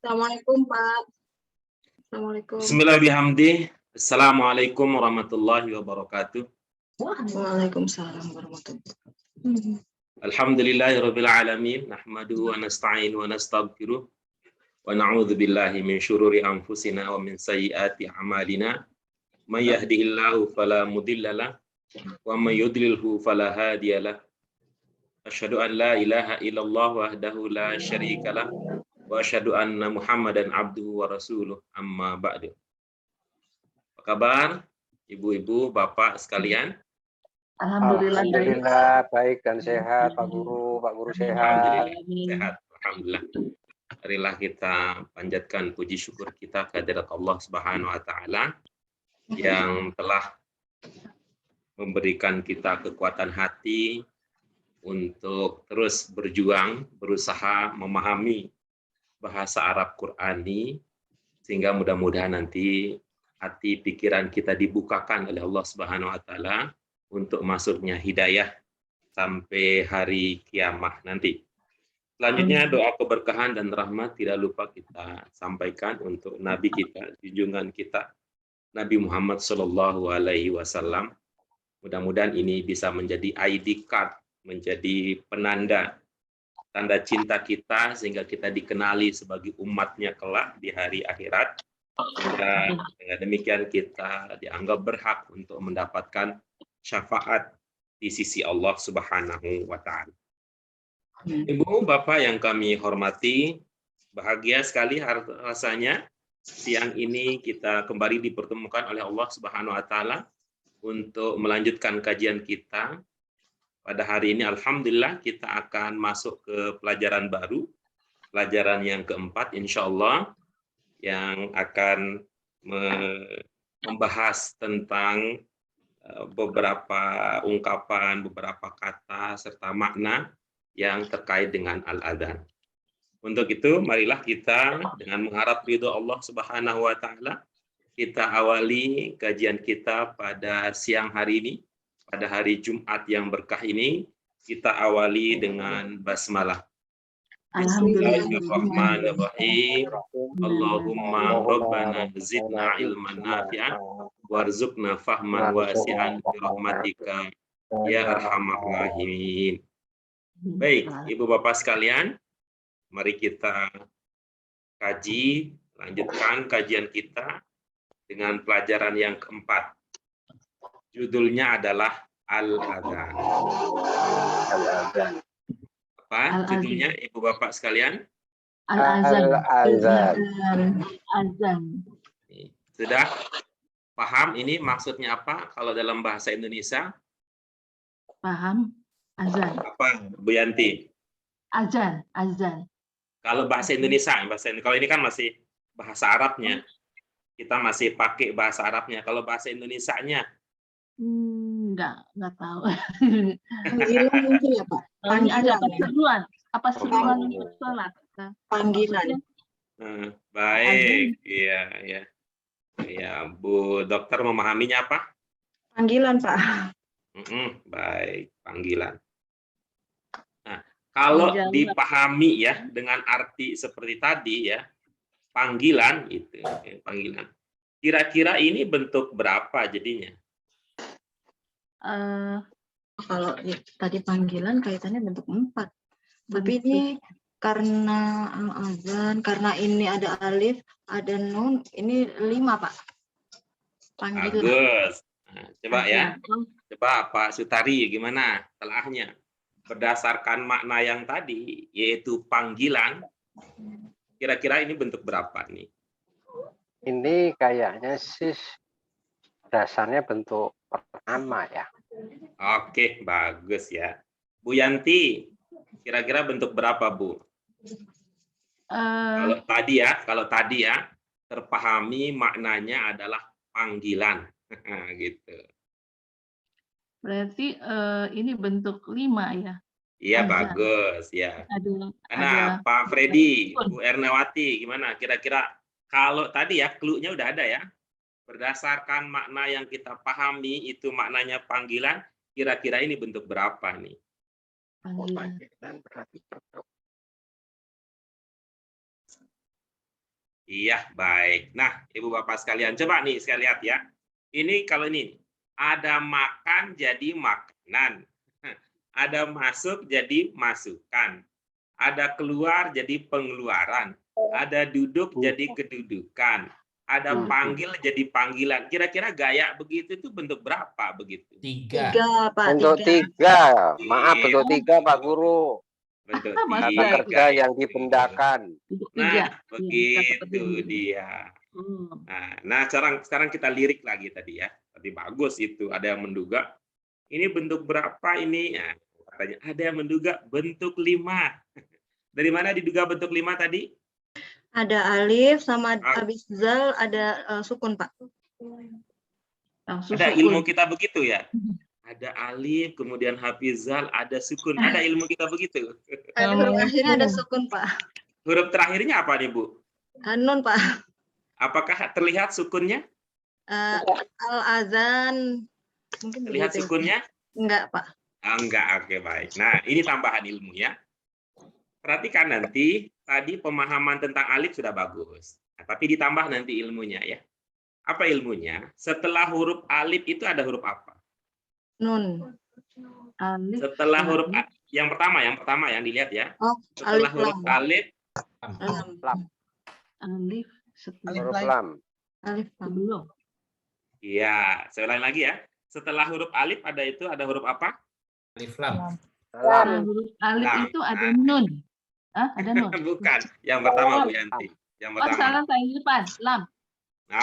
Assalamualaikum, Pak. Assalamualaikum. Bismillahirrahmanirrahim. Assalamualaikum warahmatullahi wabarakatuh. Waalaikumsalam warahmatullahi wabarakatuh. Alhamdulillahirabbil alamin, nahmaduhu wa nasta'inu wa nastaghfiruh wa na'udzu billahi min syururi anfusina wa min sayyiati a'malina. May yahdihillahu fala mudhillalah wa may yudlilhu fala hadiyalah. Asyhadu an la ilaha illallah wahdahu la syarikalah wa asyhadu anna Muhammadan abduhu wa rasuluh, amma ba'du. Apa kabar ibu-ibu, bapak sekalian? Alhamdulillah baik dan sehat, Pak Guru sehat. Alhamdulillah sehat, alhamdulillah. Marilah kita panjatkan puji syukur kita kehadirat Allah Subhanahu wa taala yang telah memberikan kita kekuatan hati untuk terus berjuang, berusaha memahami bahasa Arab Qur'ani, sehingga mudah-mudahan nanti hati pikiran kita dibukakan oleh Allah Subhanahu wa taala untuk masuknya hidayah sampai hari kiamat nanti. Selanjutnya doa keberkahan dan rahmat tidak lupa kita sampaikan untuk Nabi kita, junjungan kita, Nabi Muhammad Shallallahu Alaihi Wasallam. Mudah-mudahan ini bisa menjadi ID card, menjadi penanda, tanda cinta kita, sehingga kita dikenali sebagai umatnya kelak di hari akhirat. Sehingga dengan demikian kita dianggap berhak untuk mendapatkan syafaat di sisi Allah Subhanahu wa taala. Ibu, Bapak yang kami hormati, bahagia sekali rasanya siang ini kita kembali dipertemukan oleh Allah Subhanahu wa taala untuk melanjutkan kajian kita. Pada hari ini alhamdulillah kita akan masuk ke pelajaran baru, pelajaran yang keempat insyaallah, yang akan membahas tentang beberapa ungkapan, beberapa kata, serta makna yang terkait dengan al-adzan. Untuk itu, marilah kita dengan mengharap ridho Allah Subhanahu wa taala, kita awali kajian kita pada siang hari ini, pada hari Jumat yang berkah ini, kita awali dengan basmalah. Bismillahirrahmanirrahim. Allahumma rabbana zidna ilman nafi'an warzuqna fahman wasi'an bi rahmatika ya arhamar rahimin. Baik, Ibu Bapak sekalian, mari kita kaji, lanjutkan kajian kita dengan pelajaran yang keempat. Judulnya adalah Al-Adzan. Al-Adzan. Apa judulnya, Ibu Bapak sekalian? Al-Adzan. Sudah paham ini maksudnya apa kalau dalam bahasa Indonesia? Paham? Azan. Apa, Bu Yanti? Azan. Kalau bahasa Indonesia, kalau ini kan masih bahasa Arabnya. Kita masih pakai bahasa Arabnya. Kalau bahasa Indonesianya? Enggak tahu. Panggilan mungkin ya, Pak? Ada seruan. Apa seruan untuk sholat? Panggilan. Baik, iya. Ya, Bu Dokter memahaminya apa? Panggilan, Pak. Baik, panggilan. Nah, kalau dipahami ya dengan arti seperti tadi ya, panggilan itu, panggilan. Kira-kira ini bentuk berapa jadinya? Kalau tadi panggilan kaitannya bentuk 4. Tapi ini karena azan, karena ini ada alif, ada nun, ini 5, Pak. Panggilan. Bagus. Nah, coba ya. Coba Pak Sutari gimana telahnya? Berdasarkan makna yang tadi, yaitu panggilan, kira-kira ini bentuk berapa nih? Ini kayaknya sih dasarnya bentuk pertama ya. Oke, bagus ya. Bu Yanti, kira-kira bentuk berapa, Bu? Kalau tadi ya, terpahami maknanya adalah panggilan. Gitu. Berarti ini bentuk 5 ya? Iya, bagus ya. Nah, Pak Freddy, Bu Ernawati, gimana? Kira-kira kalau tadi ya, clue-nya udah ada ya. Berdasarkan makna yang kita pahami, itu maknanya panggilan, kira-kira ini bentuk berapa nih? Panggilan. Iya, baik. Nah, Ibu Bapak sekalian, coba nih saya lihat ya. Ini kalau ini ada makan jadi makanan. Ada masuk jadi masukan. Ada keluar jadi pengeluaran. Ada duduk jadi kedudukan. Ada panggil jadi panggilan. Kira-kira gaya begitu itu bentuk berapa begitu? 3. 3, Pak. Bentuk 3. Maaf, bentuk 3, Pak Guru. Bentuk Sama Kata Tiga. kerja tiga. yang dibendakan. Untuk Nah, 3. begitu dia. Nah, sekarang kita lirik lagi tadi ya. Tadi bagus itu. Ada yang menduga ini bentuk berapa ini? Nah, katanya ada yang menduga bentuk 5. Dari mana diduga bentuk 5 tadi? Ada alif sama habis zal ada sukun, Pak. Langsung Ada sukun. ilmu kita begitu ya? Ada alif, kemudian hafizal, ada sukun. Ada ilmu kita begitu. Ada huruf akhirnya ada sukun, Pak. Huruf terakhirnya apa nih, Bu? Nun, Pak. Apakah terlihat sukunnya? Al-azan. Mungkin Terlihat begitu. sukunnya? Enggak, Pak. Ah, enggak, oke baik. Nah, ini tambahan ilmu ya. Perhatikan nanti, tadi pemahaman tentang alif sudah bagus. Nah, tapi ditambah nanti ilmunya ya. Apa ilmunya? Setelah huruf alif itu ada huruf apa? Nun. Alif. Setelah huruf yang pertama yang dilihat ya. Oh, Setelah alif huruf lam. alif, Lam. Alif. Huruf lam. Alif lam. Sebelum. iya, saya ulangi lagi ya. Setelah huruf alif ada huruf apa? Alif lam. Lam. Huruf alif Lam. itu ada nun. Ada nun. Bukan. Yang pertama Bu Yanti. Yang Oh, pertama. salah saya di depan. Lam.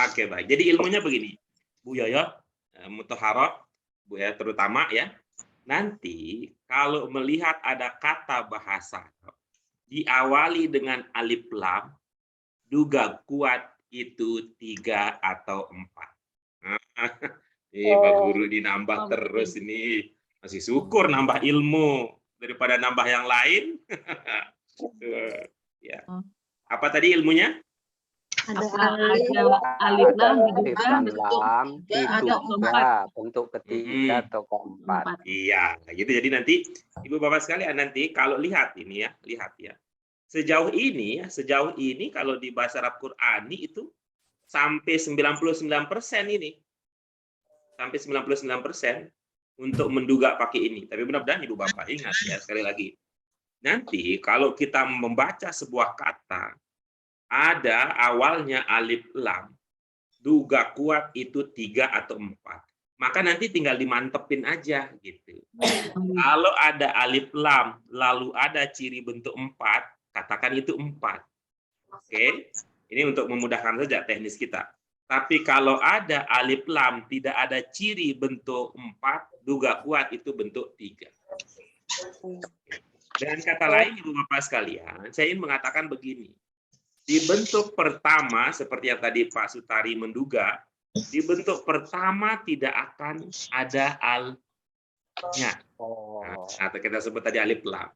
Oke, baik. Jadi ilmunya begini. Bu Yoyo, Mutahharah, Bu ya terutama ya. Nanti kalau melihat ada kata bahasa diawali dengan alif lam, duga kuat itu 3 atau 4. Pak Guru dinambah terus ini. Masih syukur nambah ilmu daripada nambah yang lain. Ya. Apa tadi ilmunya? Ada Ada alif lam Alif diduga dan bentuk lam atau diduga bentuk ketiga atau keempat. 4. Iya, gitu. Jadi nanti Ibu Bapak sekalian nanti kalau lihat ini ya, lihat ya. Sejauh ini kalau di bahasa Arab Qur'ani itu sampai 99% ini. Sampai 99% untuk menduga pakai ini. Tapi benar-benar Ibu Bapak ingat ya sekali lagi. Nanti kalau kita membaca sebuah kata ada awalnya alif lam, duga kuat itu 3 atau 4. Maka nanti tinggal dimantepin aja gitu. Kalau ada alif lam, lalu ada ciri bentuk 4, katakan itu 4. Oke? Ini untuk memudahkan saja teknis kita. Tapi kalau ada alif lam, tidak ada ciri bentuk 4, duga kuat itu bentuk 3. Dengan kata lain, Ibu Bapak sekalian, saya ingin mengatakan begini. Di bentuk pertama, seperti yang tadi Pak Sutari menduga, di bentuk pertama tidak akan ada al-nya. Atau kita sebut tadi alif lam.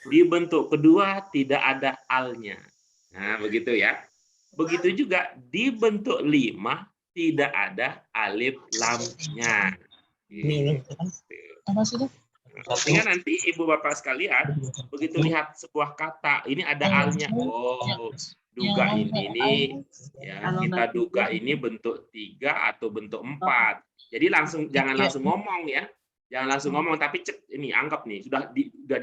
Di bentuk kedua tidak ada al-nya. Nah, begitu ya. Begitu juga di bentuk 5 tidak ada alif lam-nya. Sehingga nanti Ibu Bapak sekalian, begitu lihat sebuah kata, ini ada al-nya. Oh, duga ini ya, kita duga ini bentuk 3 atau bentuk 4. Jadi jangan langsung ngomong ya. Jangan langsung ngomong, tapi cek ini, anggap nih, sudah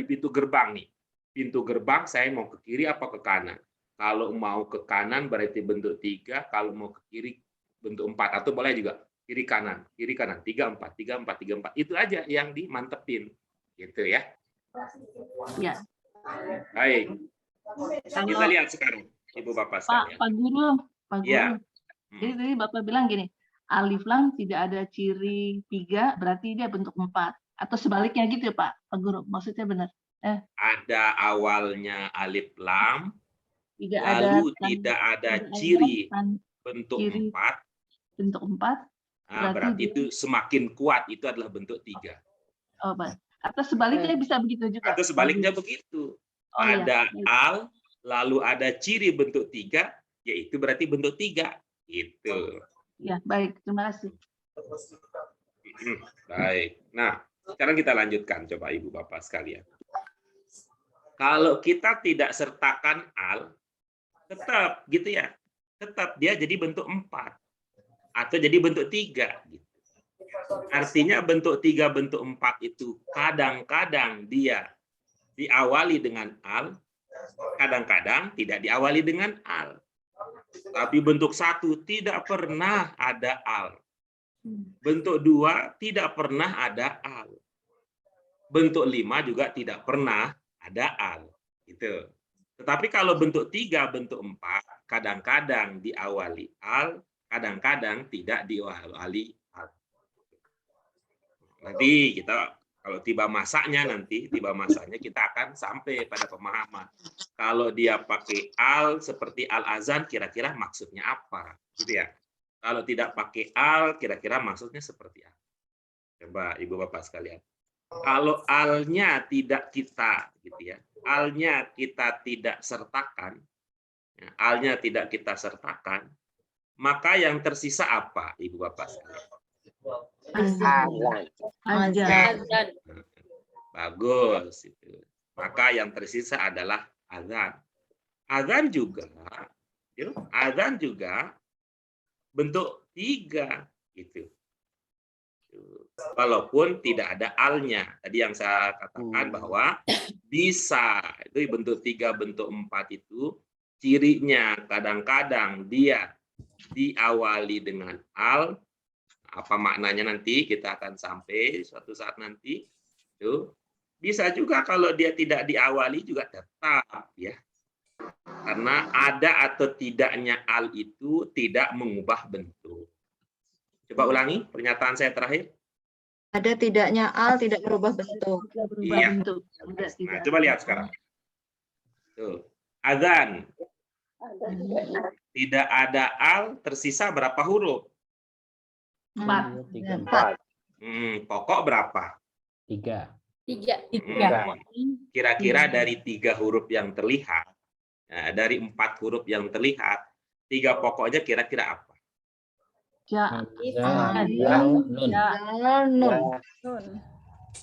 di pintu gerbang nih. Pintu gerbang saya mau ke kiri apa ke kanan? Kalau mau ke kanan berarti bentuk 3, kalau mau ke kiri bentuk 4, atau boleh juga kiri kanan, 3 4, 3 4, 3 4. Itu aja yang dimantepin. Gitu ya. Ya. Baik. Kita lihat sekarang Ibu Bapak sekalian. Pak Guru. Ya. Jadi tadi Bapak bilang gini, alif lam tidak ada ciri 3, berarti dia bentuk 4. Atau sebaliknya gitu ya Pak Guru, maksudnya benar? Ada awalnya alif lam, Lalu tidak ada ciri bentuk 4. Bentuk 4. Berarti itu semakin kuat, itu adalah bentuk 3. Oh, baik. Atau sebaliknya bisa begitu juga. Atau sebaliknya begitu. Ada al, lalu ada ciri bentuk 3, yaitu berarti bentuk 3. Gitu. Ya, baik. Terima kasih. Baik. Nah, sekarang kita lanjutkan, coba Ibu Bapak sekalian. Kalau kita tidak sertakan al, tetap gitu ya. tetap dia jadi bentuk 4 atau jadi bentuk 3 gitu. Artinya bentuk 3, bentuk 4 itu kadang-kadang dia diawali dengan al, kadang-kadang tidak diawali dengan al. Tapi bentuk 1 tidak pernah ada al. Bentuk 2 tidak pernah ada al. Bentuk 5 juga tidak pernah ada al. Gitu. Tetapi kalau bentuk 3, bentuk 4, kadang-kadang diawali al, kadang-kadang tidak diawali al. Nanti kita kalau tiba masanya kita akan sampai pada pemahaman. Kalau dia pakai al seperti al-azan, kira-kira maksudnya apa? Gitu ya. Kalau tidak pakai al, kira-kira maksudnya seperti apa? Coba Ibu Bapak sekalian. Kalau alnya tidak kita, gitu ya, alnya kita tidak sertakan, alnya tidak kita sertakan, maka yang tersisa apa, Ibu Bapak sekalian? Azan. Bagus itu. Maka yang tersisa adalah azan. Azan juga bentuk 3 gitu. Walaupun tidak ada alnya. Tadi yang saya katakan bahwa bisa itu bentuk 3, bentuk 4 itu cirinya kadang-kadang dia diawali dengan al. Apa maknanya nanti kita akan sampai suatu saat nanti. Itu bisa juga kalau dia tidak diawali juga tetap ya. Karena ada atau tidaknya al itu tidak mengubah bentuk. Coba ulangi pernyataan saya terakhir. Ada tidaknya al tidak berubah bentuk. Iya. Bentuk. Nah, coba lihat sekarang. Tuh. Azan. Tidak ada al, tersisa berapa huruf? 4. 4. Pokok berapa? 3. Kira-kira dari 3 huruf yang terlihat, dari 4 huruf yang terlihat, 3 pokoknya kira-kira apa? Ja. Nun. Nun.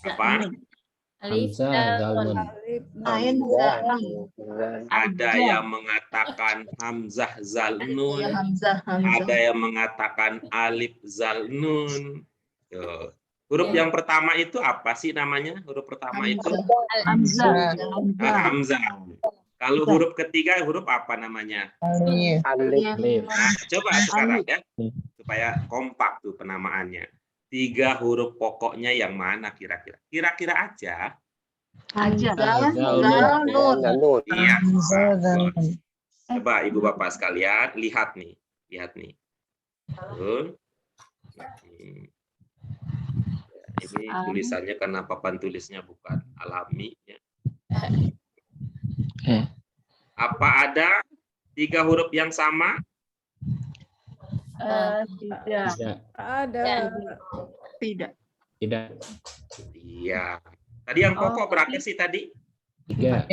Apa? Hamzah, zal, nun. Ain Ada yang mengatakan hamzah zal nun, Hamzah. ada yang mengatakan alif zal nun. Tuh. Huruf yang pertama itu apa sih namanya? Huruf pertama itu Hamzah. hamzah. Kalau huruf ketiga huruf apa namanya? Alif. Nah, coba sekarang ya, supaya kompak tuh penamaannya. 3 huruf pokoknya yang mana kira-kira? Kira-kira aja. Hamzah, Zal, nun. Iya. Bagus. Coba Ibu Bapak sekalian lihat nih. Tuh. Ini tulisannya karena papan tulisnya bukan alami. Ya. Apa ada 3 huruf yang sama? Tidak. Tidak. Iya. Tadi yang pokok berapa sih tadi? 3.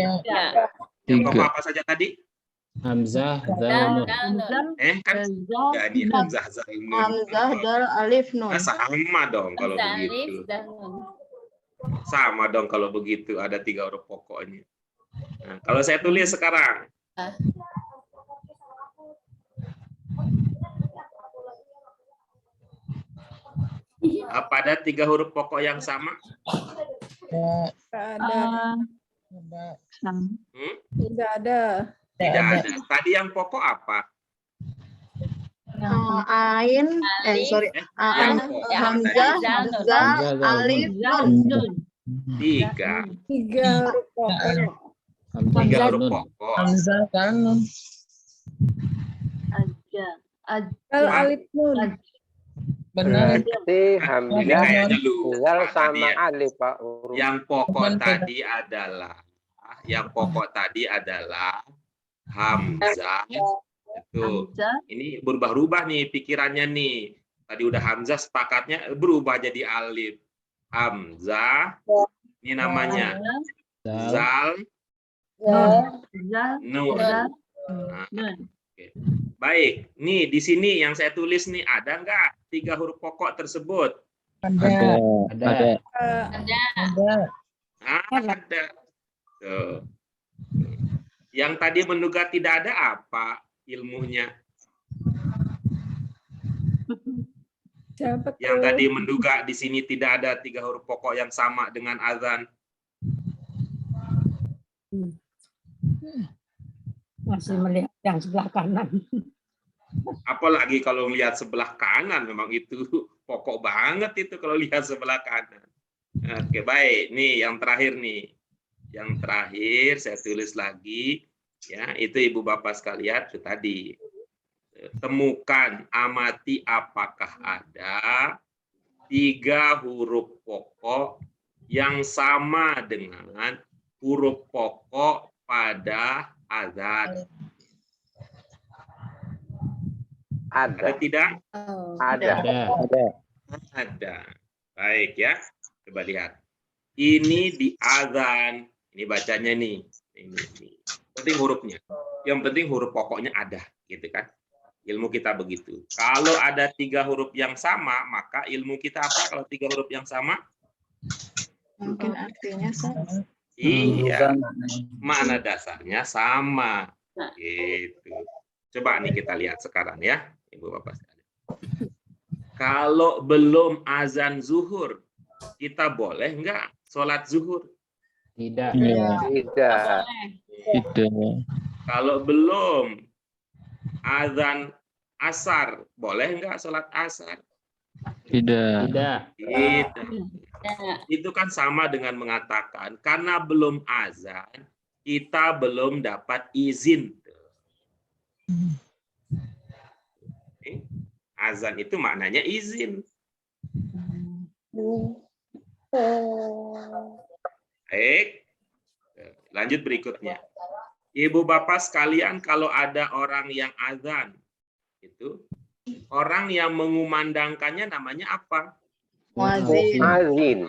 Yang pokok apa saja tadi? Hamzah, zal, nun. Kan jadi hamzah zal nun. Hamzah, dal, alif, nun. Nah, sama dong kalau begitu. Sama dong kalau begitu ada 3 huruf pokoknya. Nah, kalau saya tulis sekarang. Apa ada 3 huruf pokok yang sama? Tidak ada. Tidak ada. Tadi yang pokok apa? Ain, Yang pokok Hamzah, tadi. zal, alif, nun. 3. 3 huruf pokok. 3 huruf pokok. Al alif nun. Berarti Ini hamzah kayaknya lupa zal tadi sama ya. alif, Pak. Huruf. Yang pokok tadi adalah hamzah. Itu. Ini berubah-ubah nih pikirannya nih. Tadi udah hamzah sepakatnya berubah jadi alif. Hamzah. Ini namanya zal nun. Nah, oke. Baik, nih di sini yang saya tulis nih ada nggak 3 huruf pokok tersebut? Ada. Ada. Tuh. Yang tadi menduga tidak ada apa ilmunya? Siapa Yang tuh? tadi menduga di sini tidak ada 3 huruf pokok yang sama dengan azan. Masih melihat yang sebelah kanan. Apalagi kalau lihat sebelah kanan, memang itu pokok banget itu kalau lihat sebelah kanan. Oke, baik. Nih yang terakhir nih. Yang terakhir saya tulis lagi ya, itu Ibu Bapak sekalian itu tadi. Temukan, amati apakah ada 3 huruf pokok yang sama dengan huruf pokok pada azan. Ada Ada. tidak? Ada. Ada. Ada. Baik ya. Coba lihat. Ini di azan. Ini bacanya nih. Ini. Penting hurufnya. Yang penting huruf pokoknya ada, gitu kan? Ilmu kita begitu. Kalau ada 3 huruf yang sama, maka ilmu kita apa kalau 3 huruf yang sama? Mungkin artinya sama. Iya. Makna dasarnya sama. Gitu. Coba nih kita lihat sekarang ya, Ibu Bapak sekalian. Kalau belum azan zuhur, kita boleh nggak sholat zuhur? Tidak. Tidak. Kalau belum azan asar, boleh nggak sholat asar? Tidak. Tidak. Itu kan sama dengan mengatakan karena belum azan, kita belum dapat izin. Azan itu maknanya izin. Baik. Lanjut berikutnya. Ibu Bapak sekalian, kalau ada orang yang azan, itu orang yang mengumandangkannya namanya apa? Muazin. Muazin.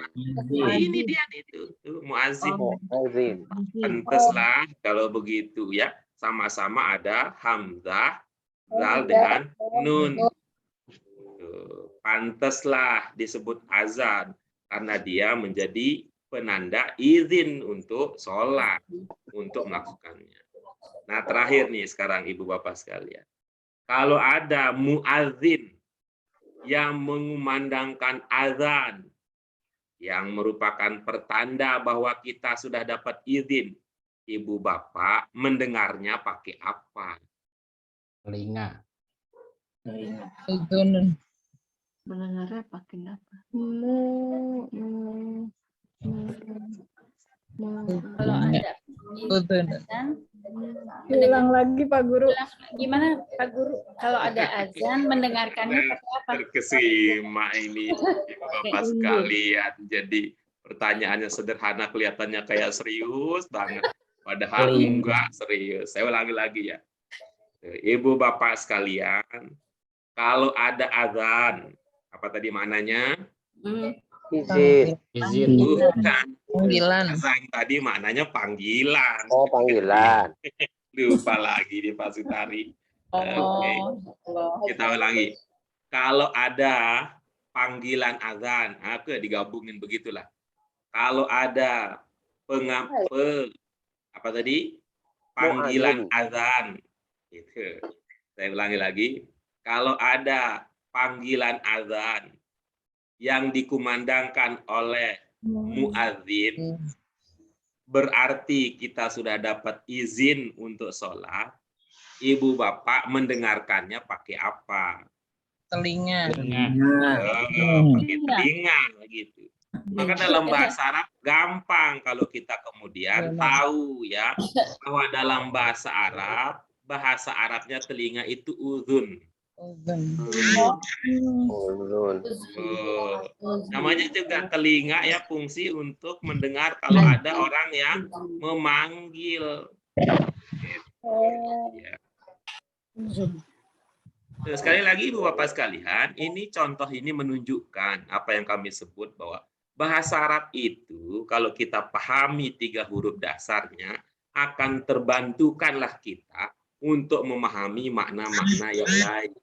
Ini dia itu, muazin. Muazin. Pantaslah kalau begitu ya, sama-sama ada hamzah, zal dengan nun. Pantaslah disebut azan karena dia menjadi penanda izin untuk sholat, untuk melakukannya. Nah, terakhir nih sekarang Ibu Bapak sekalian. Kalau ada muazin yang mengumandangkan azan, yang merupakan pertanda bahwa kita sudah dapat izin, Ibu Bapak mendengarnya pakai apa? Telinga. Mendengarnya pakai apa? Kalau ada azan, Ulang lagi Pak Guru. gimana Pak Guru? Kalau ada azan, mendengarkannya pakai apa? Terkesima ini Ibu Bapak sekalian. Jadi pertanyaannya sederhana, kelihatannya kayak serius banget. Padahal enggak serius. Saya ulangi lagi ya. Ibu Bapak sekalian, kalau ada azan, apa tadi maknanya? Izin. Izin. Bukan. Panggilan. Azan tadi maknanya panggilan. Oh, panggilan. Lupa lagi di Pak Sutari. Oke. Kita ulangi. Kalau ada panggilan azan, aku digabungin begitulah. Kalau ada apa tadi? Panggilan azan. Itu. Saya ulangi lagi. Kalau ada panggilan azan yang dikumandangkan oleh muadzin, berarti kita sudah dapat izin untuk sholat. Ibu Bapak mendengarkannya pakai apa? Telinga. Pakai telinga gitu. Maka dalam bahasa Arab gampang kalau kita kemudian tahu ya bahwa dalam bahasa Arab, bahasa Arabnya telinga itu uzun. Namanya juga telinga ya, fungsi untuk mendengar kalau ada orang yang memanggil. Ya. Nah, sekali lagi Ibu Bapak sekalian, ini contoh ini menunjukkan apa yang kami sebut bahwa bahasa Arab itu kalau kita pahami 3 huruf dasarnya akan terbantukanlah kita untuk memahami makna-makna yang lain.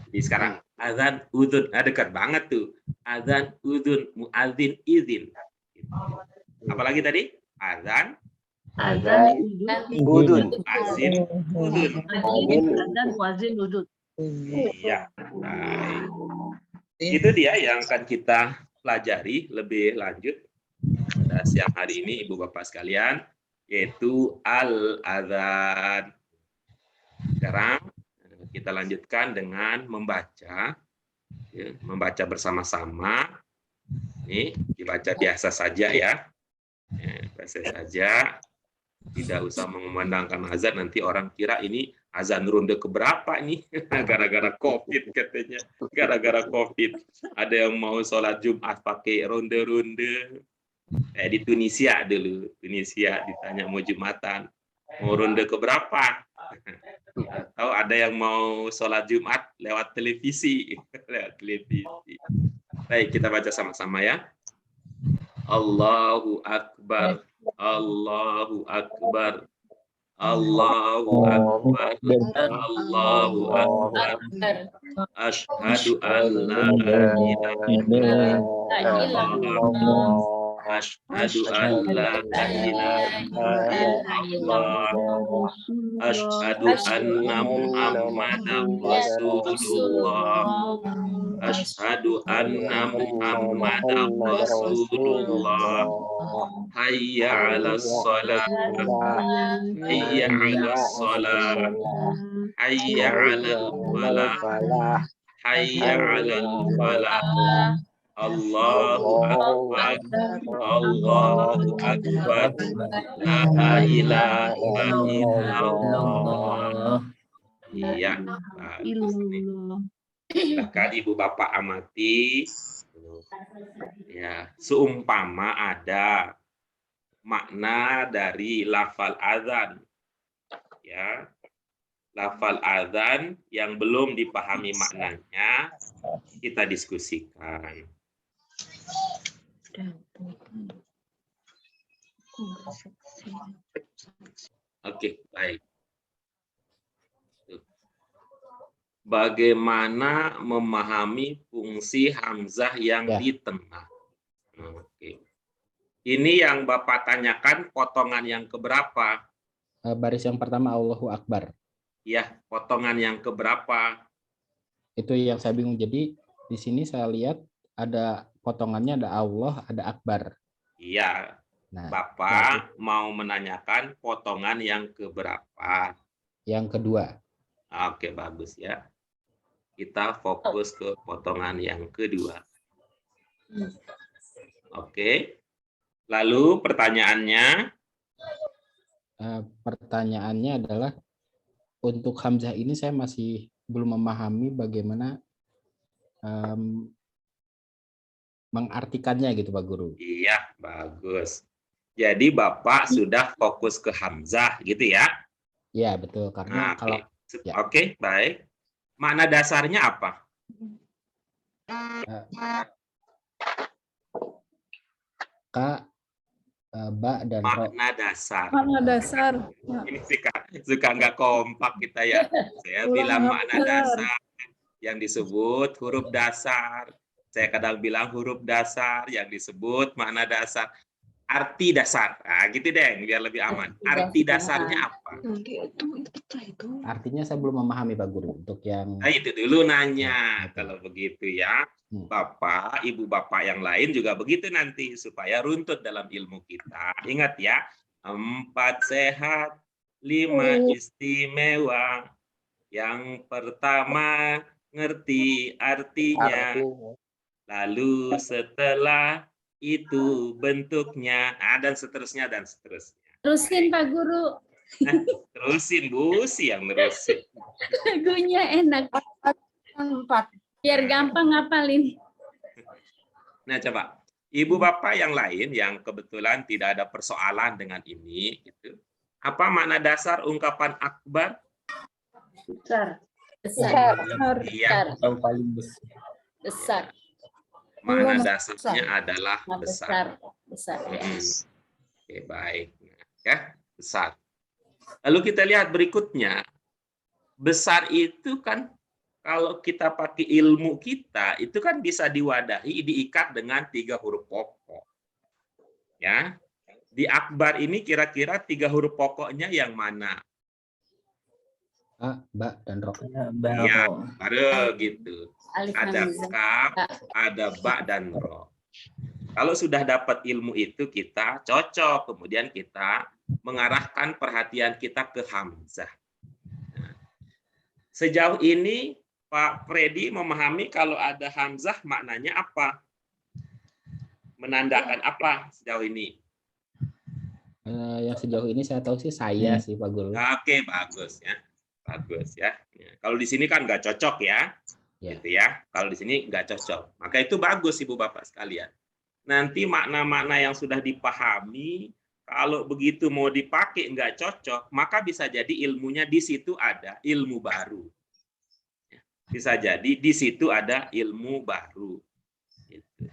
Jadi sekarang azan udhun, dekat banget tuh. Azan udhun, muadzin izin. Apalagi tadi? Azan Udun. muadzin udhun. Azan muazin udud. Iya, baik. Itu dia yang akan kita pelajari lebih lanjut pada siang hari ini, Ibu Bapak sekalian, yaitu al-adzan. Sekarang kita lanjutkan dengan membaca, ya, membaca bersama-sama. Ini dibaca biasa saja ya, biasa saja. Tidak usah mengumandangkan azan, nanti orang kira ini azan ronde keberapa nih, gara-gara COVID katanya, gara-gara COVID. Ada yang mau sholat Jumat pakai ronde-ronde. Kayak di Tunisia dulu, Tunisia ditanya mau Jumatan, mau ronde keberapa? Atau ada yang mau sholat Jumat lewat televisi, lewat televisi. Baik, kita baca sama-sama ya. Allahu Akbar. Allahu Akbar. Allahu Akbar. Allahu Akbar. Asyhadu an la ilaha illallah. Asyhadu an la ilaha illallah. Asyhadu anna Muhammadar Rasulullah. Asyhadu anna Muhammadar Rasulullah. Hayya 'alas shalah. Hayya 'alas shalah. Hayya 'alal falah. Hayya 'alal falah. Allahu Akbar. Allahu Akbar. La ilaha illallah. Iya, bagus nih. Silakan Ibu Bapak amati. Ya, seumpama ada makna dari lafal azan. Ya. Lafal azan yang belum dipahami maknanya, kita diskusikan. Oke, baik. Bagaimana memahami fungsi hamzah yang di tengah? Oke. Ini yang Bapak tanyakan potongan yang keberapa? Baris yang pertama Allahu Akbar. Ya, potongan yang keberapa? Itu yang saya bingung. Jadi di sini saya lihat ada potongannya, ada Allah, ada Akbar. Iya. Nah, Bapak mau menanyakan potongan yang keberapa? Yang kedua. Oke, bagus ya. Kita fokus ke potongan yang kedua. Oke. Lalu pertanyaannya? Pertanyaannya adalah untuk hamzah ini saya masih belum memahami bagaimana mengartikannya gitu Pak Guru. Iya, bagus. Jadi Bapak sudah fokus ke hamzah gitu ya? Iya, betul. Karena kalau ya. Oke, baik. Makna dasarnya apa? Ka, ba dan makna dasar. Makna dasar. Ini suka nggak kompak kita ya. Saya bilang makna dasar yang disebut huruf dasar. Saya kadang bilang huruf dasar yang disebut makna dasar. Arti dasar. Nah, gitu deh, biar lebih aman. Arti dasarnya apa? Artinya saya belum memahami Pak Guru untuk yang. Nah, itu dulu nanya. Kalau begitu ya, Bapak, Ibu Bapak yang lain juga begitu nanti supaya runtut dalam ilmu kita. Ingat ya, 4 sehat, 5 istimewa. Yang pertama ngerti artinya. Lalu setelah itu bentuknya, dan seterusnya dan seterusnya. Terusin Pak Guru. Terusin Bu, yang nerusin. Lagunya enak. 4. Biar gampang ngapalin. Nah coba, Ibu Bapak yang lain yang kebetulan tidak ada persoalan dengan ini, gitu. Apa makna dasar ungkapan akbar? Besar. Besar. Iya. Yang paling besar. Besar. Makna dasarnya adalah besar. Besar. Oke, baik. Ya, besar. Lalu kita lihat berikutnya. Besar itu kan kalau kita pakai ilmu kita, itu kan bisa diwadahi, diikat dengan 3 huruf pokok. Ya. Di akbar ini kira-kira 3 huruf pokoknya yang mana? A, ba, dan ro. Iya, baru gitu. Alif Ada hamzah. kaf, ada ba dan ro. Kalau sudah dapat ilmu itu, kita cocok, kemudian kita mengarahkan perhatian kita ke hamzah. Nah, sejauh ini Pak Freddy memahami kalau ada hamzah maknanya apa? Menandakan apa sejauh ini? Yang sejauh ini saya tahu sih saya sih Pak Guru. Oke, bagus ya. Bagus ya. Kalau di sini kan nggak cocok ya. Ya. Gitu ya. Kalau di sini nggak cocok. Maka itu bagus Ibu Bapak sekalian. Nanti makna-makna yang sudah dipahami, kalau begitu mau dipakai nggak cocok, maka bisa jadi ilmunya di situ ada ilmu baru. Bisa jadi di situ ada ilmu baru. Gitu.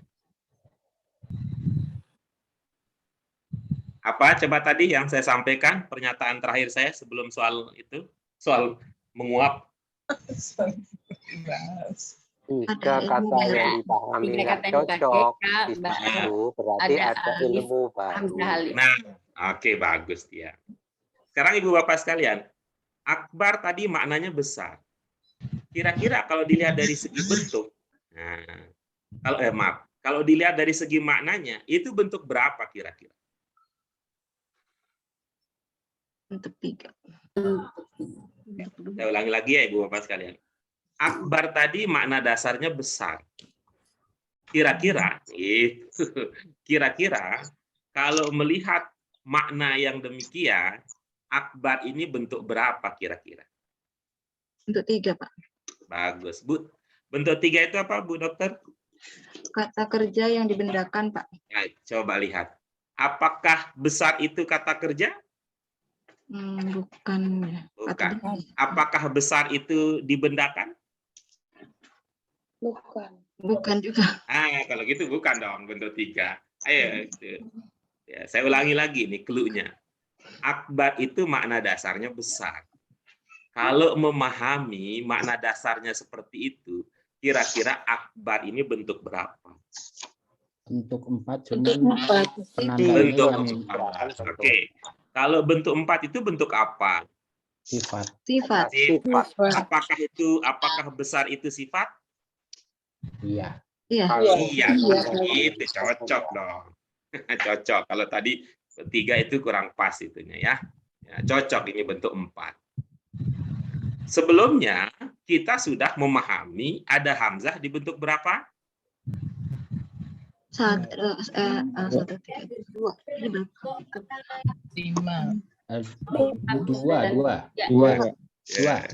Apa coba tadi yang saya sampaikan, pernyataan terakhir saya sebelum soal itu, soal menguap. Jika kata yang dipahami Tiga nggak kata yang dipakai, cocok, Kak, di Mbak. situ berarti Ada ada alif, ilmu baru. hamzah alif. Nah, oke, bagus dia. Sekarang Ibu Bapak sekalian, akbar tadi maknanya besar. Kira-kira kalau dilihat dari segi bentuk, nah, kalau dilihat dari segi maknanya, itu bentuk berapa kira-kira? Untuk 3. Saya ulangi lagi ya Ibu Bapak sekalian. Akbar tadi makna dasarnya besar. Kira-kira, kira-kira kalau melihat makna yang demikian, akbar ini bentuk berapa kira-kira? Untuk 3, Pak. Bagus, Bu. Bentuk 3 itu apa, Bu Dokter? Kata kerja yang dibendakan, Pak. Ya, coba lihat. Apakah besar itu kata kerja? Bukan. Bukan. Apakah besar itu dibendakan? Bukan juga. Kalau gitu bukan dong bentuk 3. Ayo, itu. Ya, saya ulangi lagi nih clue-nya. Akbar itu makna dasarnya besar. Kalau memahami makna dasarnya seperti itu, kira-kira akbar ini bentuk berapa? Bentuk 4 cuman Bentuk penandanya yang 4. Oke. Kalau bentuk 4 itu bentuk apa? sifat. Sifat. Apakah besar itu sifat? Iya. Iya. Iya, itu cocok dong. Cocok. Kalau tadi 3 itu kurang pas itunya ya. Cocok ini bentuk 4. Sebelumnya kita sudah memahami ada hamzah di bentuk berapa? 1, 2. Ini berapa? 2. Ya.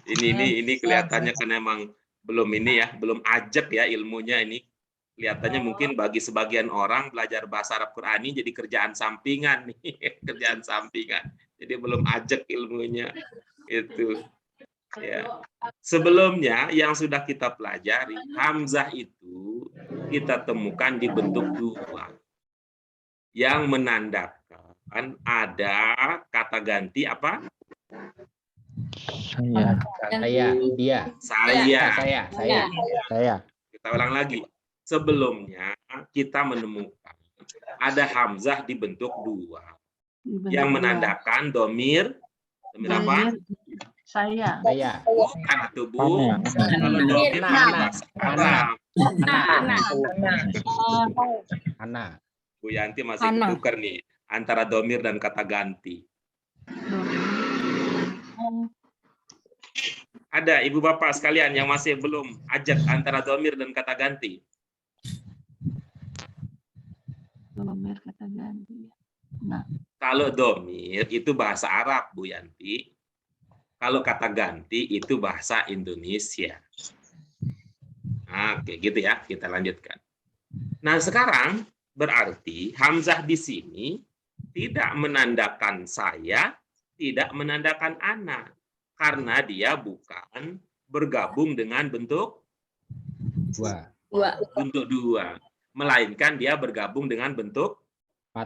Ini kelihatannya kan emang belum ini ya, belum ajak ya ilmunya ini. Kelihatannya mungkin bagi sebagian orang belajar bahasa Arab Qurani jadi kerjaan sampingan nih, kerjaan sampingan. Jadi belum ajak ilmunya itu. Ya. Sebelumnya yang sudah kita pelajari, hamzah itu kita temukan di bentuk 2. Yang menandakan ada kata ganti apa? Saya, dia. Saya. Kita ulang lagi. Sebelumnya kita menemukan ada hamzah di bentuk 2 yang menandakan domir apa? Saya. Bukan atau Bu. Kalau domir Anak. Bu Yanti masih ketukar nih antara domir dan kata ganti. Ada Ibu Bapak sekalian yang masih belum ajak antara domir dan kata ganti? Domir kata ganti. Nah. Kalau domir itu bahasa Arab, Bu Yanti. Kalau kata ganti itu bahasa Indonesia. Oke, gitu ya. Kita lanjutkan. Nah, sekarang berarti hamzah di sini tidak menandakan saya, tidak menandakan anak. Karena dia bukan bergabung dengan bentuk 2. Bentuk 2. Melainkan dia bergabung dengan bentuk 4.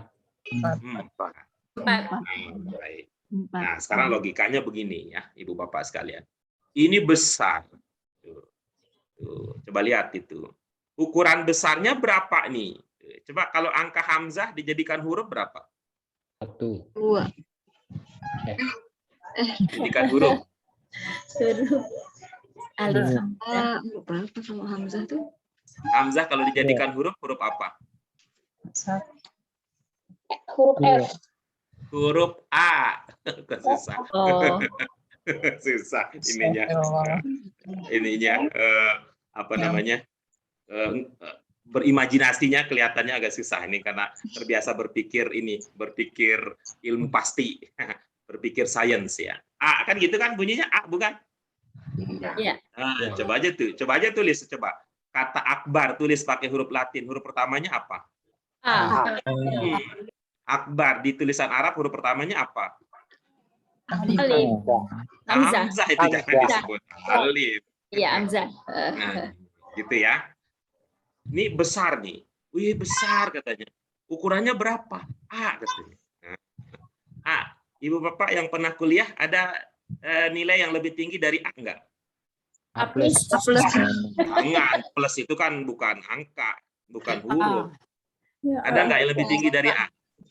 4. Baik. Nah, sekarang logikanya begini ya, Ibu Bapak sekalian. Ini besar. Tuh, coba lihat itu. Ukuran besarnya berapa nih? Coba kalau angka hamzah dijadikan huruf berapa? 1. 2. Jadikan huruf. Huruf alif. Berapa kalau Hamzah tuh? Hamzah kalau dijadikan huruf apa? Huruf F. Huruf A. Kok susah. Oh, Susah ininya apa namanya? Berimajinasinya kelihatannya agak susah ini karena terbiasa berpikir ilmu pasti, berpikir sains ya. A kan gitu kan bunyinya A bukan? iya. Nah, coba aja tulis coba. Kata akbar tulis pakai huruf Latin. Huruf pertamanya apa? A. Akbar di tulisan Arab huruf pertamanya apa? Alif. Hamzah. Hamzah itu jangan Hamzah. disebut alif. Iya, Hamzah. Nah, gitu ya. Ini besar nih. Wih, besar katanya. Ukurannya berapa? A katanya. Nah, A. Ibu Bapak yang pernah kuliah ada nilai yang lebih tinggi dari A enggak? A plus. Jangan, plus itu kan bukan angka, bukan huruf. Ada enggak yang lebih tinggi dari A?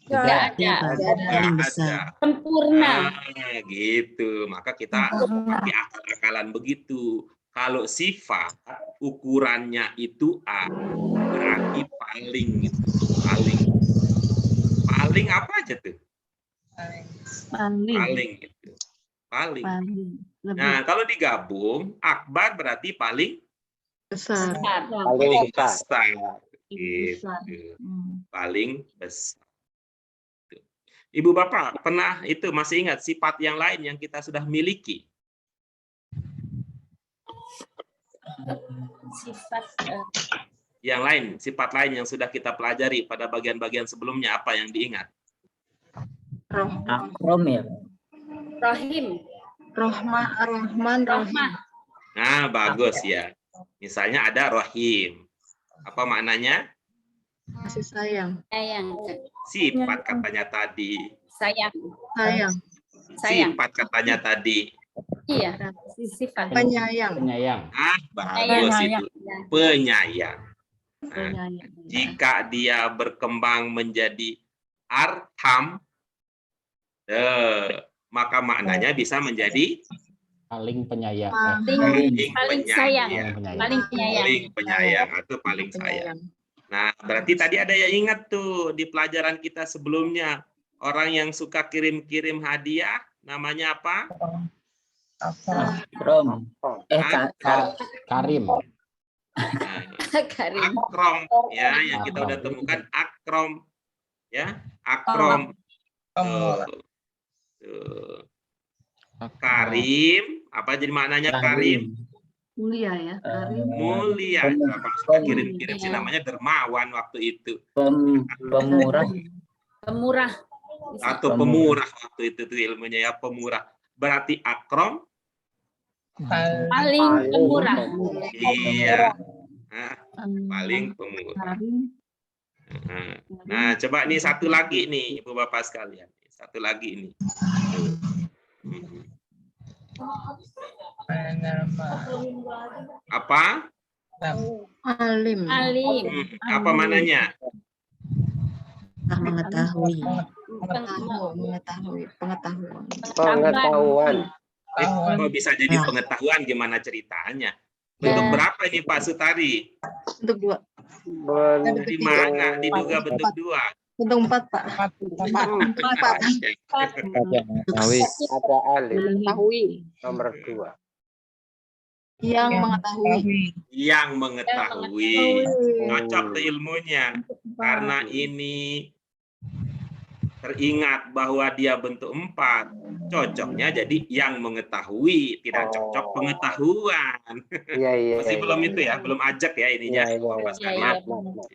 Tidak ada. Enggak ada. Sempurna. Nah, gitu. Maka kita pakai akal-akalan begitu. Kalau sifat ukurannya itu A, berarti paling itu. Paling apa aja tuh? Paling itu. Paling. Lebih. Nah, kalau digabung, akbar berarti paling Besar. Paling besar. besar. Besar. Gitu. Paling besar. Ibu Bapak pernah itu masih ingat sifat yang lain yang kita sudah miliki? Sifat Yang lain, sifat lain yang sudah kita pelajari pada bagian-bagian sebelumnya apa yang diingat? Akrom ya. Rohim. Rahman. Rahmah. Nah, bagus ya. Misalnya ada rohim. Apa maknanya? Kasih sayang. Sayang. Sifat katanya tadi. Sayang. Sayang. Sayang. Sifat katanya tadi. Iya. Sifat. Penyayang. Penyayang. Ah, bagus itu. Penyayang. Nah, Penyayang. jika dia berkembang menjadi arham, maka maknanya bisa menjadi Paling penyayang. Paling sayang. Paling penyayang. Paling penyayang atau paling sayang. Nah, berarti tadi ada yang ingat tuh di pelajaran kita sebelumnya. Orang yang suka kirim-kirim hadiah, namanya apa? Akrom. Karim. Nah, Karim. akrom, ya, yang kita udah temukan akrom, ya, akrom. Tuh. Karim, apa jadi maknanya karim? Mulia ya. Karim. Mulia. Apa suka kirim-kirim sih namanya dermawan waktu itu. Pemurah. Pemurah. Atau pemurah waktu itu tuh ilmunya ya, pemurah. Berarti akrom. Paling pemurah. Iya. Nah, paling pemurah. Karim. Nah, coba nih satu lagi nih Ibu Bapak sekalian. Satu lagi ini. Apa? Alim. Alim. Apa mananya? Mengetahui. Pengetahuan. Kok bisa jadi pengetahuan gimana ceritanya? Bentuk berapa ini Pak Sutari? Bentuk 2. Di mana? Diduga bentuk 2. Bentuk 4, Pak. 4. Ada alif. Mengetahui. Nomor 2. Yang mengetahui. Yang mengetahui. Cocok tuh ilmunya. Karena ini teringat bahwa dia bentuk 4. Cocoknya jadi yang mengetahui. Tidak cocok pengetahuan. Iya. Masih belum itu ya. Belum ajak ya ininya. Iya. Bapak sekalian.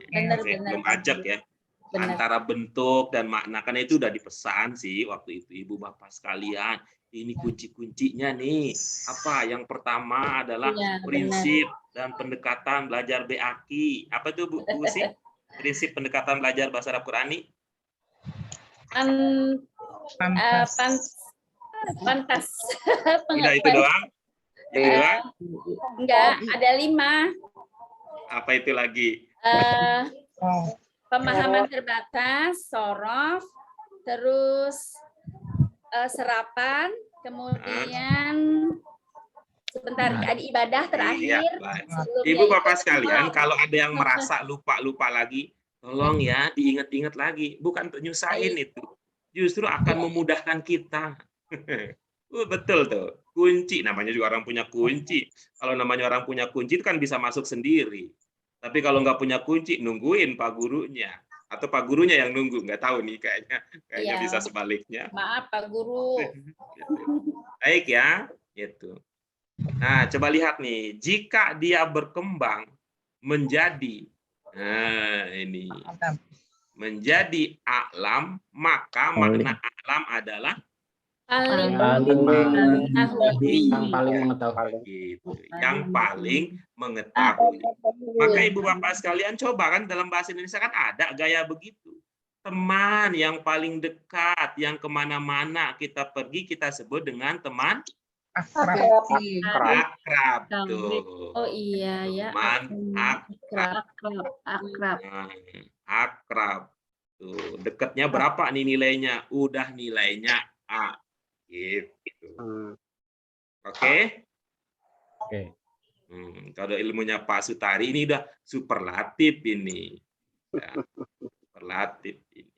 Benar. Belum ajak ya. Benar. Antara bentuk dan makna, karena itu udah dipesan sih waktu itu Ibu Bapak sekalian. Ini kunci-kuncinya nih. Apa? Yang pertama adalah Iya, prinsip dan pendekatan belajar BAKI. Apa itu Bu sih? Prinsip pendekatan belajar bahasa Arab Qurani? Pantas. Udah itu doang? Itu doang? Enggak, ada 5. Apa itu lagi? Pemahaman terbatas, sorof, terus serapan, kemudian Sebentar, Nah. ada ibadah terakhir. Iya, baik. Sebelumnya Ibu itu Bapak sekalian, semua. kalau ada yang merasa lupa-lupa lagi, tolong ya diingat-ingat lagi. Bukan untuk nyusahin itu. Justru akan memudahkan kita. Betul tuh. Kunci, namanya juga orang punya kunci. Kalau namanya orang punya kunci itu kan bisa masuk sendiri. Tapi kalau nggak punya kunci, nungguin Pak gurunya. Atau Pak gurunya yang nunggu. Nggak tahu nih, kayaknya Iya. bisa sebaliknya. Maaf Pak Guru. Baik ya, gitu. Nah, coba lihat nih, jika dia berkembang menjadi, nah ini, menjadi a'lam, maka makna a'lam adalah Paling Paling mengetahui. Yang paling mengetahui. gitu, yang paling mengetahui. Maka Ibu Bapak sekalian coba kan dalam bahasa Indonesia kan ada gaya begitu. Teman yang paling dekat, yang kemana-mana kita pergi kita sebut dengan teman akrab tuh. Oh iya ya. Teman akrab. Akrab. Nah, akrab tuh. Dekatnya berapa nih nilainya? Udah nilainya A. Gitu. Oke? Oke. Kalau ilmunya Pak Sutari ini udah superlatif ini. Ya, superlatif ini.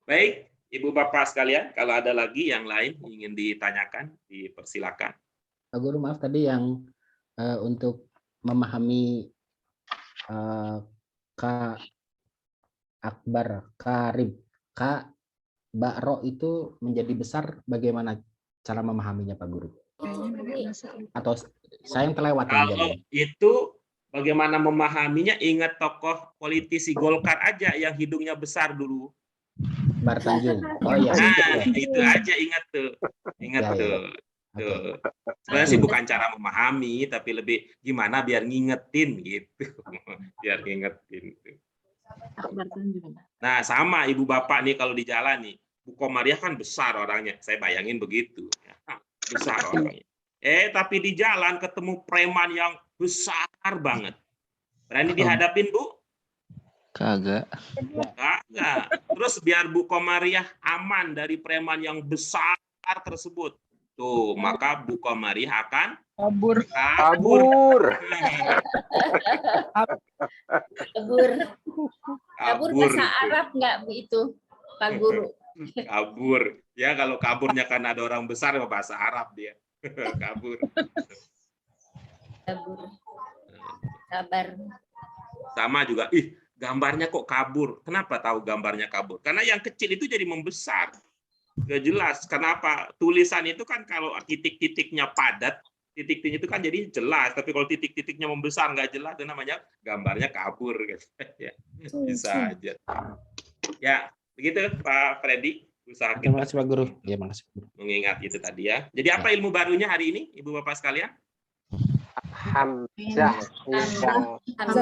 Baik, Ibu Bapak sekalian, kalau ada lagi yang lain ingin ditanyakan, dipersilakan. Pak Guru, maaf tadi yang untuk memahami Ka Akbar, Karib, Ka Ba'ro itu menjadi besar, bagaimana cara memahaminya Pak Guru? Atau saya yang terlewat yang Kalau jadi? itu bagaimana memahaminya, ingat tokoh politisi Golkar aja yang hidungnya besar dulu. Bar Tanjung. Oh iya. Nah, itu aja ingat tuh. Ingat Ya, ya. tuh. Oke. Tuh. Sebenarnya sih bukan cara memahami, tapi lebih gimana biar ngingetin gitu. Biar ngingetin. Akbar Tanjung. Nah, sama Ibu Bapak nih kalau di jalan nih. Bu Komariah kan besar orangnya. Saya bayangin begitu. Besar orangnya. Tapi di jalan ketemu preman yang besar banget. Berani dihadapin, Bu? Kagak. Kagak. Terus biar Bu Komariah aman dari preman yang besar tersebut. Tuh, maka Bu Komariah akan Kabur. Kabur bahasa Arab nggak Bu itu, Pak Guru? Kabur. Ya, kalau kaburnya kan ada orang besar bahasa Arab dia. Kabur. Kabar. Sama juga, gambarnya kok kabur. Kenapa tahu gambarnya kabur? Karena yang kecil itu jadi membesar. Gak jelas. Kenapa? Tulisan itu kan kalau titik-titiknya padat, titik-titiknya itu kan jadi jelas. Tapi kalau titik-titiknya membesar nggak jelas, itu namanya gambarnya kabur. Ya, bisa aja. Ya, begitu Pak Freddy. Usaha Terima kita kasih Pak Guru. Ya, makasih. mengingat itu tadi ya. Jadi apa ilmu barunya hari ini, Ibu Bapak sekalian? Hamzah yang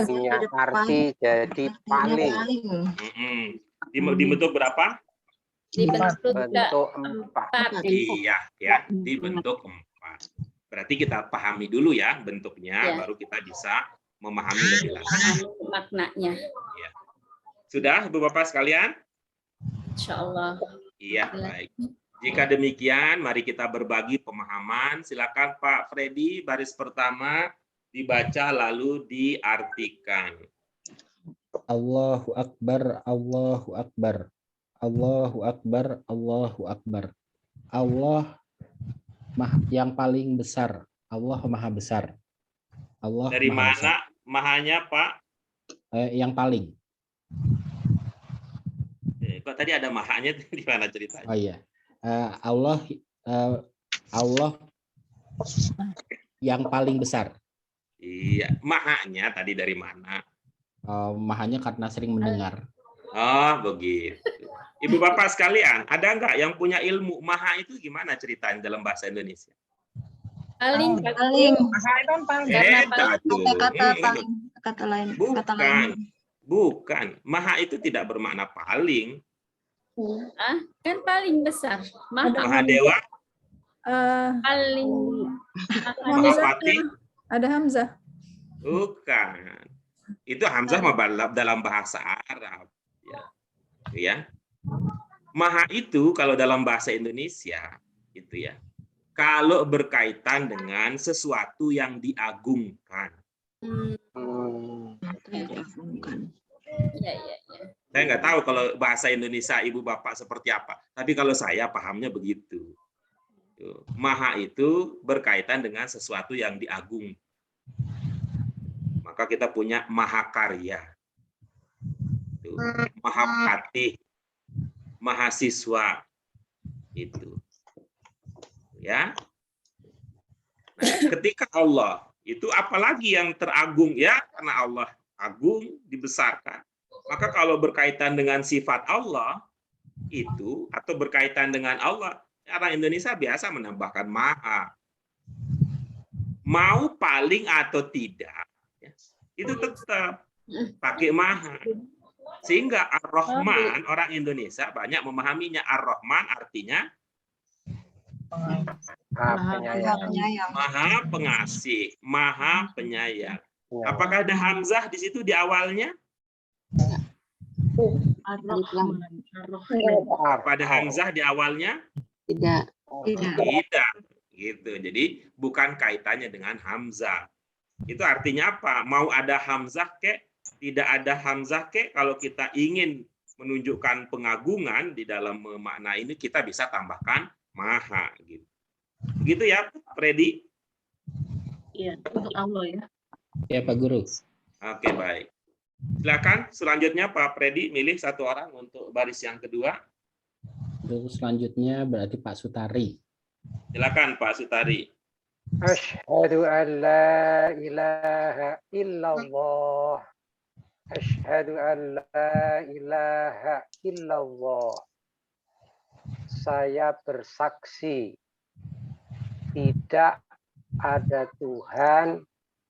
punya arti jadi paling. Dibentuk berapa? Dibentuk Bentuk 4. Iya, ya, dibentuk 4. Berarti kita pahami dulu ya bentuknya, Ya. baru kita bisa memahami lebih lanjut. memahami maknanya. Ya. Sudah, Ibu Bapak sekalian? Insya Allah. Iya, baik. Jika demikian, mari kita berbagi pemahaman. Silakan Pak Freddy, baris pertama dibaca lalu diartikan. Allahu Akbar, Allahu Akbar. Allahu Akbar, Allahu Akbar. Allah yang paling besar. Allah Maha Besar. Allah Dari Maha mana Besar. mahanya, Pak? Yang paling. Kok tadi ada mahanya, di mana ceritanya? Oh iya. Allah yang paling besar. Iya, mahanya tadi dari mana? Mahanya karena sering mendengar. Oh, begitu. Ibu Bapak sekalian, ada nggak yang punya ilmu maha itu gimana ceritanya dalam bahasa Indonesia? Paling. Kata lain. Bukan. Maha itu tidak bermakna paling. Kan paling besar. Maha Dewa, Paling. Mahapati, Ada Hamzah. bukan. Itu Hamzah dalam bahasa Arab. Ya. Maha itu kalau dalam bahasa Indonesia, itu ya. kalau berkaitan dengan sesuatu yang diagungkan. Itu yang diagungkan. Iya, iya, iya. Saya nggak tahu kalau bahasa Indonesia Ibu Bapak seperti apa, tapi kalau saya pahamnya begitu. Maha itu berkaitan dengan sesuatu yang diagung. Maka kita punya mahakarya, mahapatih, mahasiswa, itu. Ya. Nah, ketika Allah itu apalagi yang teragung ya, karena Allah agung, dibesarkan. Maka kalau berkaitan dengan sifat Allah itu atau berkaitan dengan Allah, orang Indonesia biasa menambahkan maha. Mau paling atau tidak, ya, itu tetap pakai maha. Sehingga Ar-Rahman, orang Indonesia banyak memahaminya. Ar-Rahman artinya Penyayang. maha pengasih, maha penyayang. Apakah ada hamzah di situ di awalnya? Ar-Rahman. Apa ada hamzah di awalnya? Tidak. Tidak. Gitu. Jadi bukan kaitannya dengan hamzah. Itu artinya apa? Mau ada hamzah kek, tidak ada hamzah kek, kalau kita ingin menunjukkan pengagungan di dalam makna ini, kita bisa tambahkan maha. Gitu. Begitu ya, Freddy? Iya, untuk Allah ya. Ya Pak Guru. Oke, baik. Silakan selanjutnya Pak Freddy milih satu orang untuk baris yang kedua. Terus selanjutnya berarti Pak Sutari. Silakan Pak Sutari. Asyhadu an la ilaha illallah. Asyhadu an la ilaha illallah. Saya bersaksi tidak ada Tuhan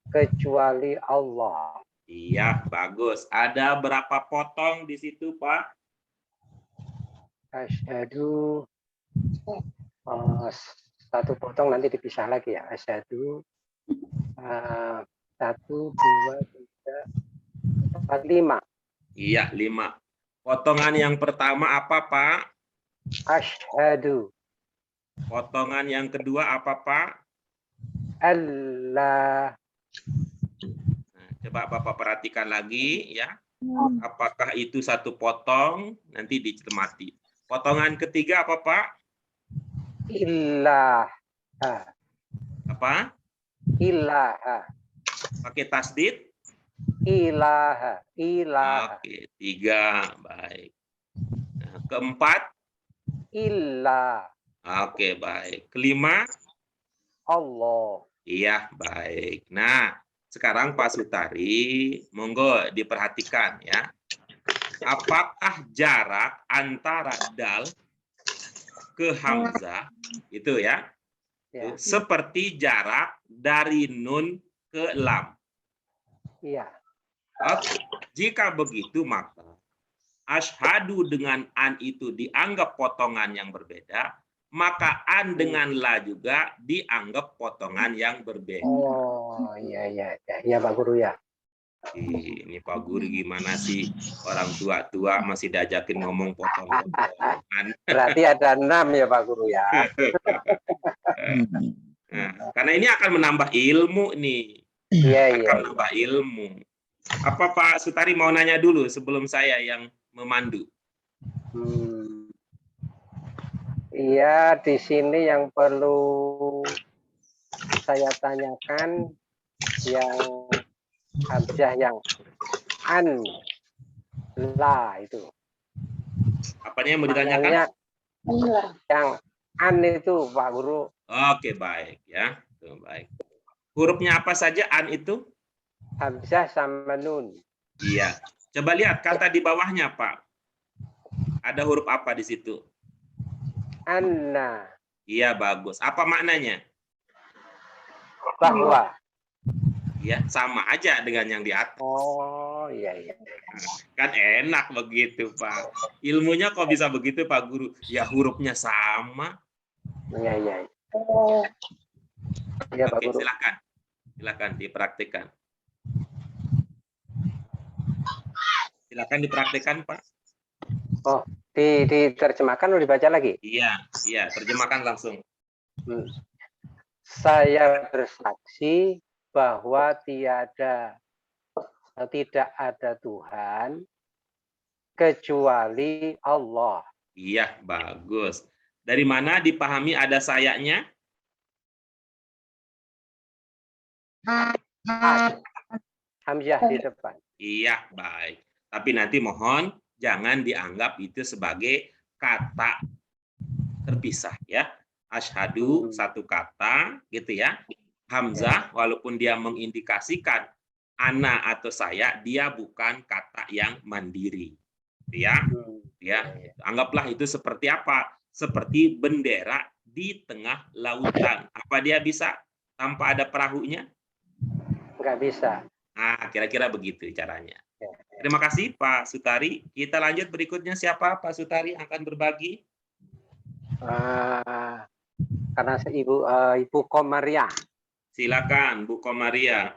kecuali Allah. Iya, bagus. Ada berapa potong di situ, Pak? Asyhadu satu potong nanti dipisah lagi ya. Asyhadu 1, 2, 3, 4, 5. Iya, 5. Potongan yang pertama apa, Pak? Asyhadu Potongan yang kedua apa, Pak? Allah. Nah, coba Bapak perhatikan lagi ya. Apakah itu satu potong? Nanti dicermati. Potongan ketiga apa, Pak? Ilah. Apa? Ilaha. Pakai tasdid? Ilaha. Ilaha. Oke, 3. Baik. Nah, keempat? Ilah. Oke, baik. Kelima? Allah. Iya, baik. Nah, sekarang Pak Sutari, monggo diperhatikan ya. Apakah jarak antara dal ke hamzah itu ya, Ya. seperti jarak dari nun ke lam? Iya. Oke. Jika begitu maka asyhadu dengan an itu dianggap potongan yang berbeda, maka an dengan la juga dianggap potongan yang berbeda. Oh, iya Pak Guru ya. Ini Pak Guru gimana sih, orang tua-tua masih diajakin ngomong potong-potongan. Berarti ada 6 ya Pak Guru ya. Nah, karena ini akan menambah ilmu nih. Iya. Akan menambah ilmu. Apa Pak Sutari mau nanya dulu sebelum saya yang memandu? Iya, di sini yang perlu saya tanyakan yang hamzah yang an la itu. Apanya yang mau ditanyakan? Yang an itu Pak Guru. Oke, baik ya. Tuh, baik. Hurufnya apa saja an itu? Hamzah sama nun. Iya. Coba lihat kata di bawahnya, Pak. Ada huruf apa di situ? Anna. Iya, bagus. Apa maknanya? Bahwa. Ya, sama aja dengan yang di atas. Oh, iya. Kan enak begitu, Pak. Ilmunya kok bisa begitu, Pak Guru? Ya, hurufnya sama. Iya. Iya, Pak Oke, Guru. silakan dipraktikkan. Silakan dipraktikkan, Pak. Oh, diterjemahkan atau dibaca lagi? Iya, terjemahkan langsung. Saya bersaksi bahwa tidak ada Tuhan kecuali Allah. Iya, bagus. Dari mana dipahami ada sayanya? Hamzah di depan. Iya, baik. Tapi nanti mohon jangan dianggap itu sebagai kata terpisah ya. Asyhadu satu kata gitu ya. Hamzah walaupun dia mengindikasikan ana atau saya, dia bukan kata yang mandiri. Ya. Ya, anggaplah itu seperti apa? Seperti bendera di tengah lautan. Apa dia bisa tanpa ada perahunya? Nggak bisa. Nah, kira-kira begitu caranya. Terima kasih Pak Sutari. Kita lanjut berikutnya, siapa Pak Sutari akan berbagi? Karena Ibu Komaria. Silakan Bu Komaria.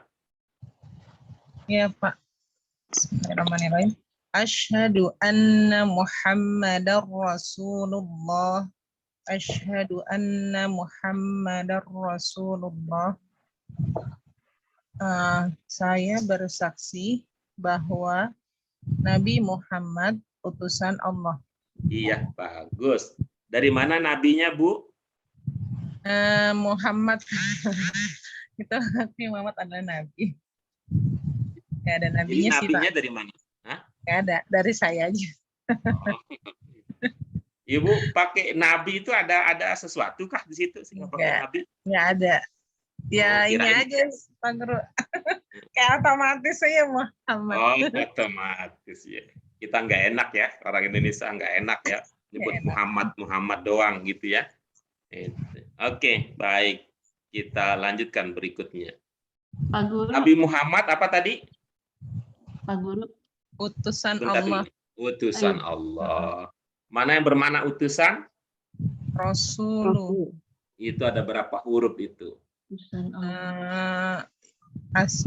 Ya Pak. Bismillahirrahmanirrahim. Asyhadu anna Muhammadar Rasulullah. Asyhadu anna Muhammadar Rasulullah. Saya bersaksi bahwa Nabi Muhammad utusan Allah. Iya, bagus. Dari mana nabinya, Bu? Muhammad. Itu Nabi Muhammad adalah nabi. Gak ada Jadi nabinya sih, nabinya Pak. dari mana? Hah? Gak ada, dari saya aja. Oh. Ibu pakai nabi itu ada sesuatu kah di situ sehingga pakai Enggak. nabi? Nggak ada. Ya ini kirain. aja, Pak Guru. Kayak otomatis saya Muhammad. Oh, otomatis ya. Kita nggak enak ya, orang Indonesia nggak enak ya, nyebut Muhammad doang gitu ya. Oke, baik. Kita lanjutkan berikutnya. Pak Guru, Nabi Muhammad apa tadi? Pak Guru. Utusan Bentar Allah. dulu. Utusan Allah. Mana yang bermakna utusan? Rasul. Itu ada berapa huruf itu? Utusan Allah.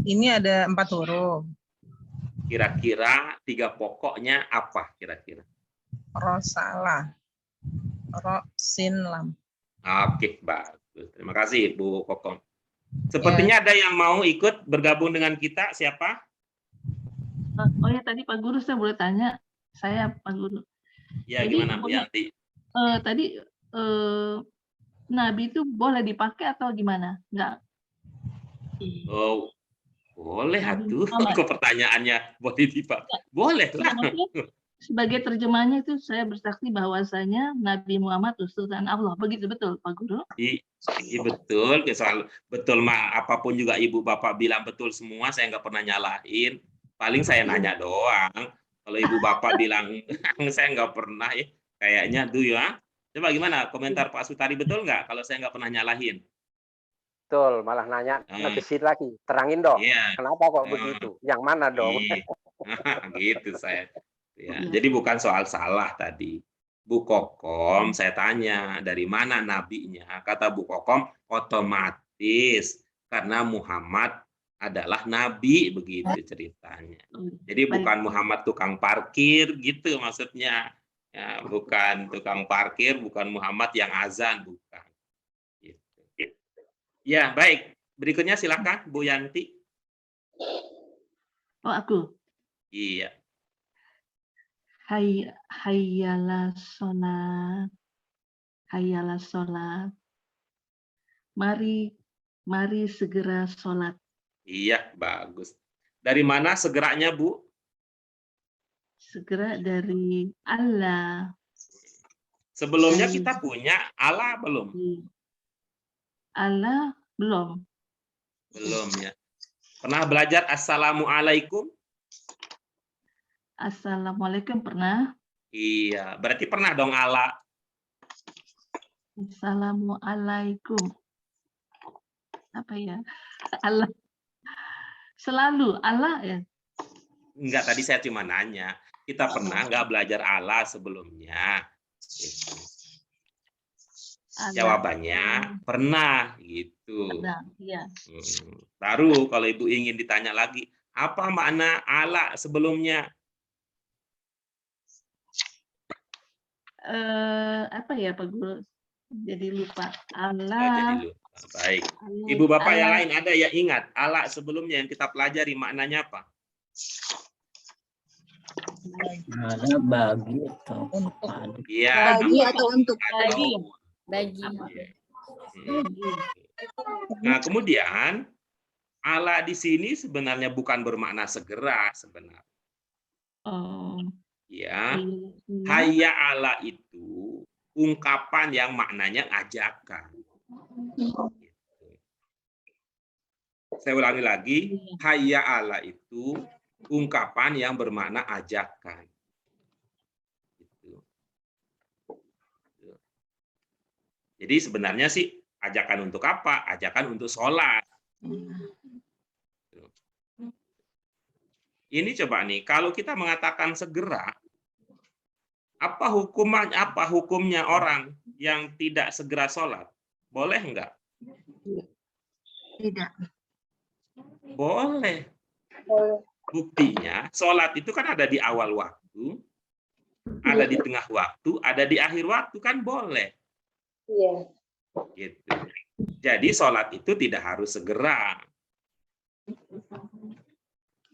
Ini ada 4 huruf. Kira-kira 3 pokoknya apa kira-kira? Rosalah. Ro, sin, lam. Oke, bagus. Terima kasih Bu Kokom. Sepertinya ada yang mau ikut bergabung dengan kita. Siapa? Oh ya, tadi Pak Guru saya boleh tanya. Saya Pak Guru. Ya, Jadi, gimana Bu Yanti? Tadi Nabi itu boleh dipakai atau gimana? Enggak. Oh, boleh Nabi atuh. Muhammad. Kok pertanyaannya boleh dipakai? Boleh lah. Maksudnya, sebagai terjemahnya itu saya bersaksi bahwasanya Nabi Muhammad utusan Allah. Begitu betul, Pak Guru? Iya betul, selalu betul mah. Apapun juga ibu bapak bilang betul semua. Saya nggak pernah nyalahin. Paling saya nanya doang. Kalau ibu bapak bilang saya nggak pernah ya. Kayaknya tuh ya. Coba gimana komentar Pak Sutari, betul nggak kalau saya nggak pernah nyalahin? Betul, malah nanya ngedesit lagi. Terangin dong. Iya. Kenapa kok begitu? Yang mana dong? Iya. Gitu saya. Ya, jadi bukan soal salah tadi. Bu Kokom, saya tanya dari mana nabinya? Kata Bu Kokom, otomatis karena Muhammad adalah nabi, begitu ceritanya. Jadi bukan Muhammad tukang parkir gitu maksudnya. Ya, bukan tukang parkir, bukan Muhammad yang azan, bukan. Gitu. Ya, baik. Berikutnya silakan Bu Yanti. Oh, aku. Iya. Hayyalah sholat. Hayyalah sholat. Mari segera sholat. Iya, bagus. Dari mana segeranya, Bu? Segera dari Allah. Sebelumnya kita punya Allah belum? Allah belum. Belum ya. Pernah belajar Assalamualaikum? Assalamualaikum pernah. Iya, berarti pernah dong Allah. Assalamualaikum. Apa ya? Allah. Selalu Allah ya. Enggak, tadi saya cuma nanya. Kita pernah nggak belajar Allah sebelumnya? Gitu. Allah. Jawabannya pernah gitu. Pernah, iya. Baru kalau Ibu ingin ditanya lagi, apa makna Allah sebelumnya? Apa ya Pak Guru? Jadi lupa. Allah. Jadi lupa. Baik. Allah- Ibu bapak yang Allah- lain ada yang ingat ala sebelumnya yang kita pelajari maknanya apa? Ada bagi atau Untuk. ada. Iya. Bagi atau untuk? Bagi. Bagi. Nah, kemudian ala di sini sebenarnya bukan bermakna segera sebenarnya. Oh, Ya, iya. hayya ala itu ungkapan yang maknanya ajakan. Saya ulangi lagi, hayya ala itu ungkapan yang bermakna ajakan. Gitu. Jadi sebenarnya sih ajakan untuk apa? Ajakan untuk sholat. Ini coba nih, kalau kita mengatakan segera, apa hukumnya orang yang tidak segera sholat? Boleh enggak? Tidak. Boleh. Buktinya, sholat itu kan ada di awal waktu, ada di tengah waktu, ada di akhir waktu, kan boleh. Iya. Gitu. Jadi sholat itu tidak harus segera.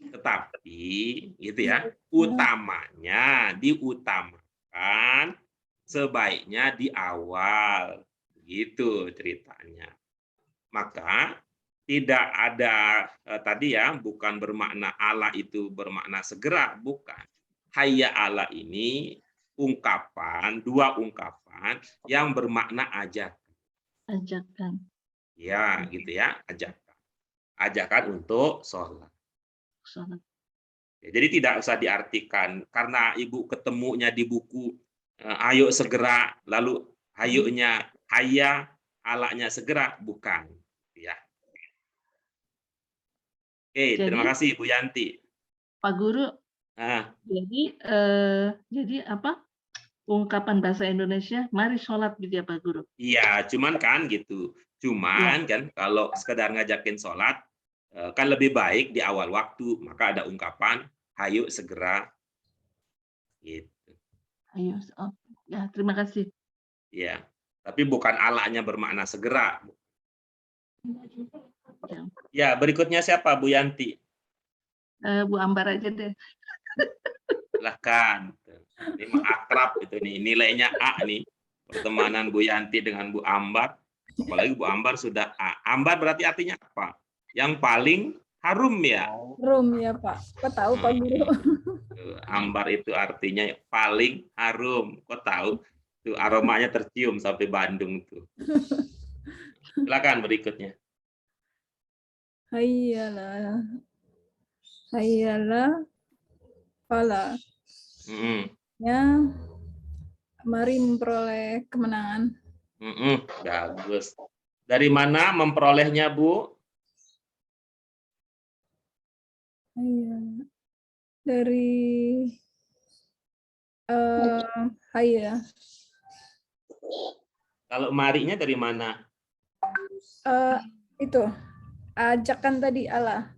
Tetapi, gitu ya, utamanya diutamakan sebaiknya di awal. Gitu ceritanya. Maka tidak ada tadi ya, bukan bermakna ala itu bermakna segera, bukan. Hayya ala ini ungkapan, dua ungkapan yang bermakna ajakan. Ajakan. Ya, gitu ya, ajakan. Ajakan untuk sholat. Sholat. Ya, jadi tidak usah diartikan karena ibu ketemunya di buku ayo segera, lalu hayunya hayya, alanya segera, bukan. Ya. Oke, terima kasih Bu Yanti. Pak Guru, Ah, jadi apa? Ungkapan bahasa Indonesia, mari sholat gitu ya Pak Guru. iya, cuman kan gitu. Cuman kan kalau sekedar ngajakin sholat, kan lebih baik di awal waktu, maka ada ungkapan, hayu segera. Gitu. Ayo, oh, ya terima kasih. Ya, tapi bukan alanya bermakna segera. Ya, berikutnya siapa Bu Yanti? Bu Ambar aja deh. Silahkan. Ini mah akrab itu nih, nilainya A nih. Pertemanan Bu Yanti dengan Bu Ambar. Apalagi Bu Ambar sudah A. Ambar berarti artinya apa? Yang paling harum ya. Rum ya Pak. Kok tahu Pak Guru? Ambar itu artinya paling harum. Kok tahu? Tuh aromanya tercium sampai Bandung tuh. Silakan berikutnya. Hayyalah. Hayyalah. Fala. Ya. Mari memperoleh kemenangan. Bagus. Dari mana memperolehnya, Bu? Hayya. Dari hayya. Kalau marinya dari mana? Itu ajakan tadi Allah.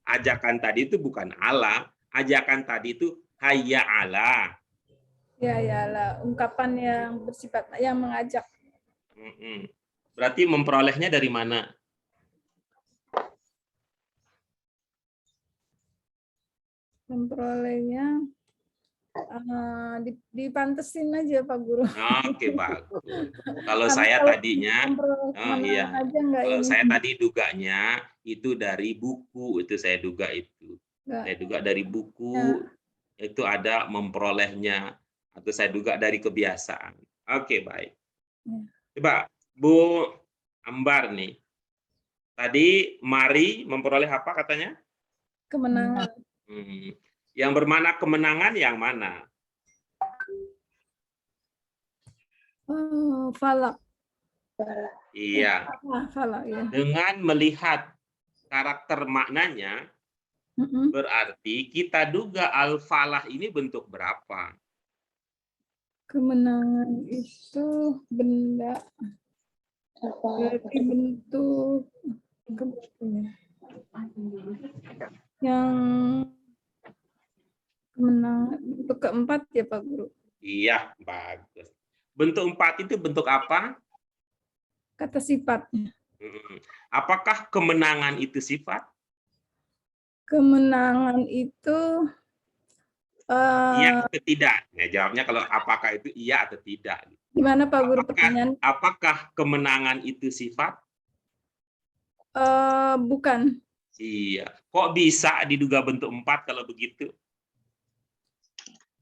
Ajakan tadi itu bukan Allah. Ajakan tadi itu hayya ala. Ya ya Allah, ungkapan yang bersifat yang mengajak. Berarti memperolehnya dari mana? Memperolehnya dipantesin aja Pak Guru. Oke, bagus. Kalau saya tadinya, kalau saya tadi duganya itu dari buku, itu saya duga itu. Saya duga dari buku, itu ada memperolehnya, atau saya duga dari kebiasaan. Oke, baik. Coba Bu Ambar nih. Tadi mari memperoleh apa katanya? Kemenangan. Yang bermakna kemenangan yang mana? Falak. Iya. Falak, ya. Dengan melihat karakter maknanya, berarti kita duga al-falah ini bentuk berapa? Kemenangan itu benda. Berarti bentuk yang kemenangan bentuk keempat ya Pak Guru? Iya, bagus. Bentuk 4 itu bentuk apa? kata sifatnya. Apakah kemenangan itu sifat? Kemenangan itu Iya atau tidak? Ya, jawabnya kalau apakah itu iya atau tidak. gimana Pak Guru pertanyaan? Apakah kemenangan itu sifat? Bukan. Iya. Kok bisa diduga bentuk 4 kalau begitu?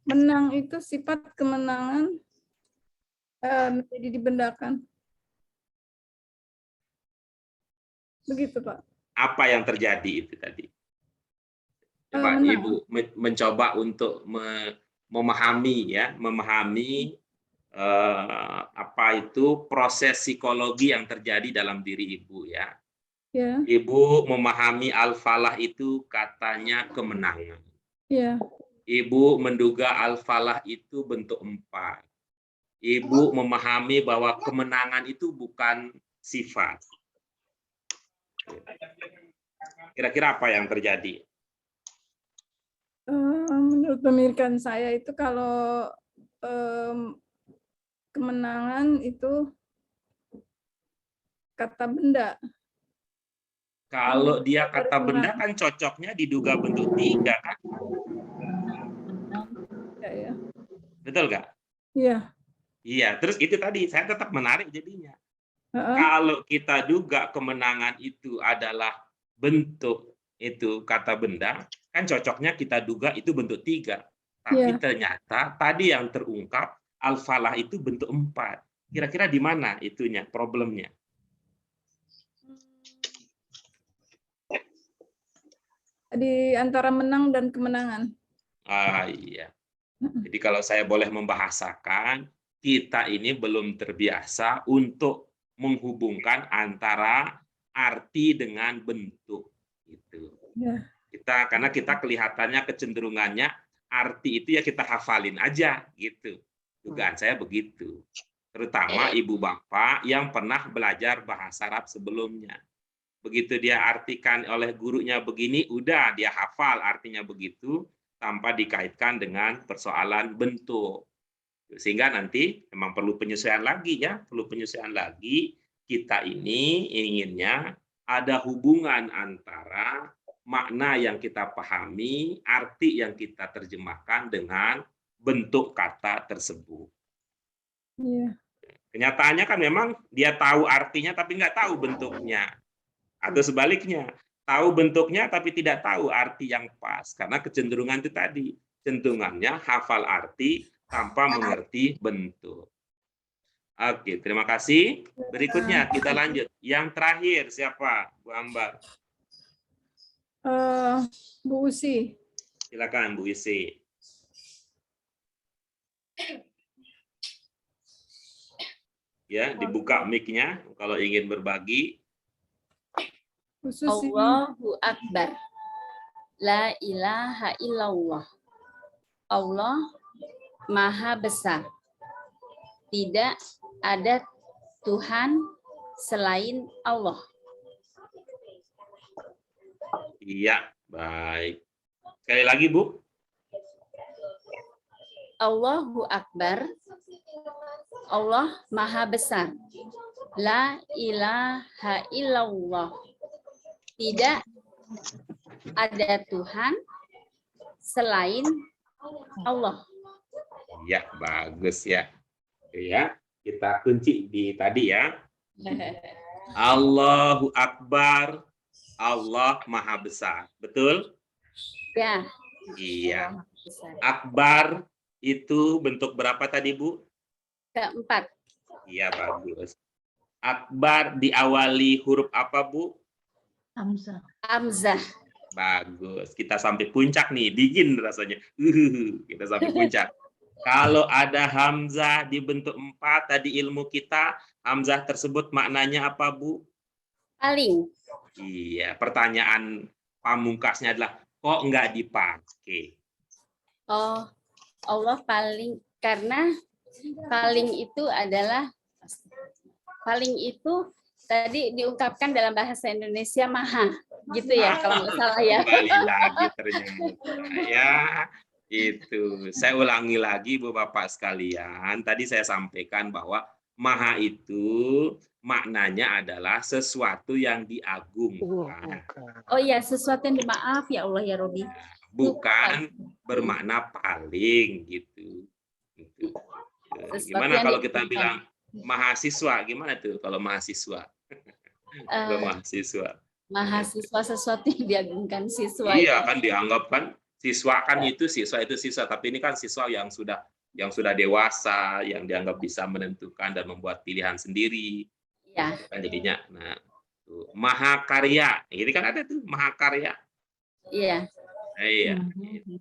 Menang itu sifat kemenangan menjadi dibendakan. Begitu Pak. Apa yang terjadi itu tadi? Coba Menang. Ibu mencoba untuk memahami ya, apa itu proses psikologi yang terjadi dalam diri Ibu ya. Ya. Ibu memahami al-falah itu katanya kemenangan. Ya. Ibu menduga al-falah itu bentuk 4. Ibu memahami bahwa kemenangan itu bukan sifat. Kira-kira apa yang terjadi? Menurut pemikiran saya itu kalau kemenangan itu kata benda. Kalau dia kata benda kan cocoknya diduga bentuk 3 kan? Ya. Betul nggak? Iya. Iya, terus itu tadi saya tetap menarik jadinya. Kalau kita duga kemenangan itu adalah bentuk itu kata benda, kan cocoknya kita duga itu bentuk 3. Tapi ternyata tadi yang terungkap al-falah itu bentuk 4. Kira-kira di mana itunya problemnya? Di antara menang dan kemenangan. Iya. Jadi kalau saya boleh membahasakan, kita ini belum terbiasa untuk menghubungkan antara arti dengan bentuk. Gitu. Karena kita kelihatannya kecenderungannya arti itu ya kita hafalin aja gitu. Dugaan saya begitu. Terutama ibu bapak yang pernah belajar bahasa Arab sebelumnya. Begitu dia artikan oleh gurunya begini, udah dia hafal artinya begitu tanpa dikaitkan dengan persoalan bentuk. Sehingga nanti memang perlu penyesuaian lagi ya, perlu penyesuaian lagi. Kita ini inginnya ada hubungan antara makna yang kita pahami, arti yang kita terjemahkan dengan bentuk kata tersebut. Kenyataannya kan memang dia tahu artinya tapi nggak tahu bentuknya. Atau sebaliknya, tahu bentuknya tapi tidak tahu arti yang pas. Karena kecenderungan itu tadi, cenderungannya hafal arti tanpa mengerti bentuk. Oke, terima kasih. Berikutnya kita lanjut. Yang terakhir siapa? Bu Ambar. Bu Usi. Silakan Bu Usi. Ya, dibuka mic-nya kalau ingin berbagi. Allahu Akbar. La ilaha illallah. Allah Maha Besar. Tidak ada Tuhan selain Allah. Iya, baik. Sekali lagi, Bu. Allahu Akbar. Allah Maha Besar. La ilaha illallah. Tidak ada Tuhan selain Allah. Ya, bagus ya. Ya, kita kunci di tadi ya. Allahu Akbar, Allah Maha Besar. Betul? Ya. Iya. Akbar itu bentuk berapa tadi, Bu? Keempat. Iya, bagus. Akbar diawali huruf apa, Bu? Hamzah. Hamzah. Bagus. Kita sampai puncak nih, dingin rasanya. Kita sampai puncak. Kalau ada hamzah di bentuk 4 tadi ilmu kita, hamzah tersebut maknanya apa, Bu? Paling. Iya, pertanyaan pamungkasnya adalah kok enggak dipakai? Oh, Allah paling, karena paling itu adalah tadi diungkapkan dalam bahasa Indonesia maha, gitu ya kalau nggak salah ya. Kembali lagi ternyata ya. Itu saya ulangi lagi Bu Bapak sekalian, tadi saya sampaikan bahwa Maha itu maknanya adalah sesuatu yang diagungkan, Oh ya, sesuatu yang dimaaf ya Allah ya Robi. bukan bermakna paling gitu. Gitu. Sesuatu Gimana yang kalau kita diagungkan. bilang mahasiswa? Gimana tuh kalau mahasiswa? Kalau mahasiswa. Mahasiswa sesuatu yang diagungkan siswa Iya ya. kan dianggap kan siswa kan itu siswa, tapi ini kan siswa yang sudah dewasa, yang dianggap bisa menentukan dan membuat pilihan sendiri. Ya. Kan jadinya, nah, tuh, mahakarya, ini kan ada tuh mahakarya. Iya. Iya.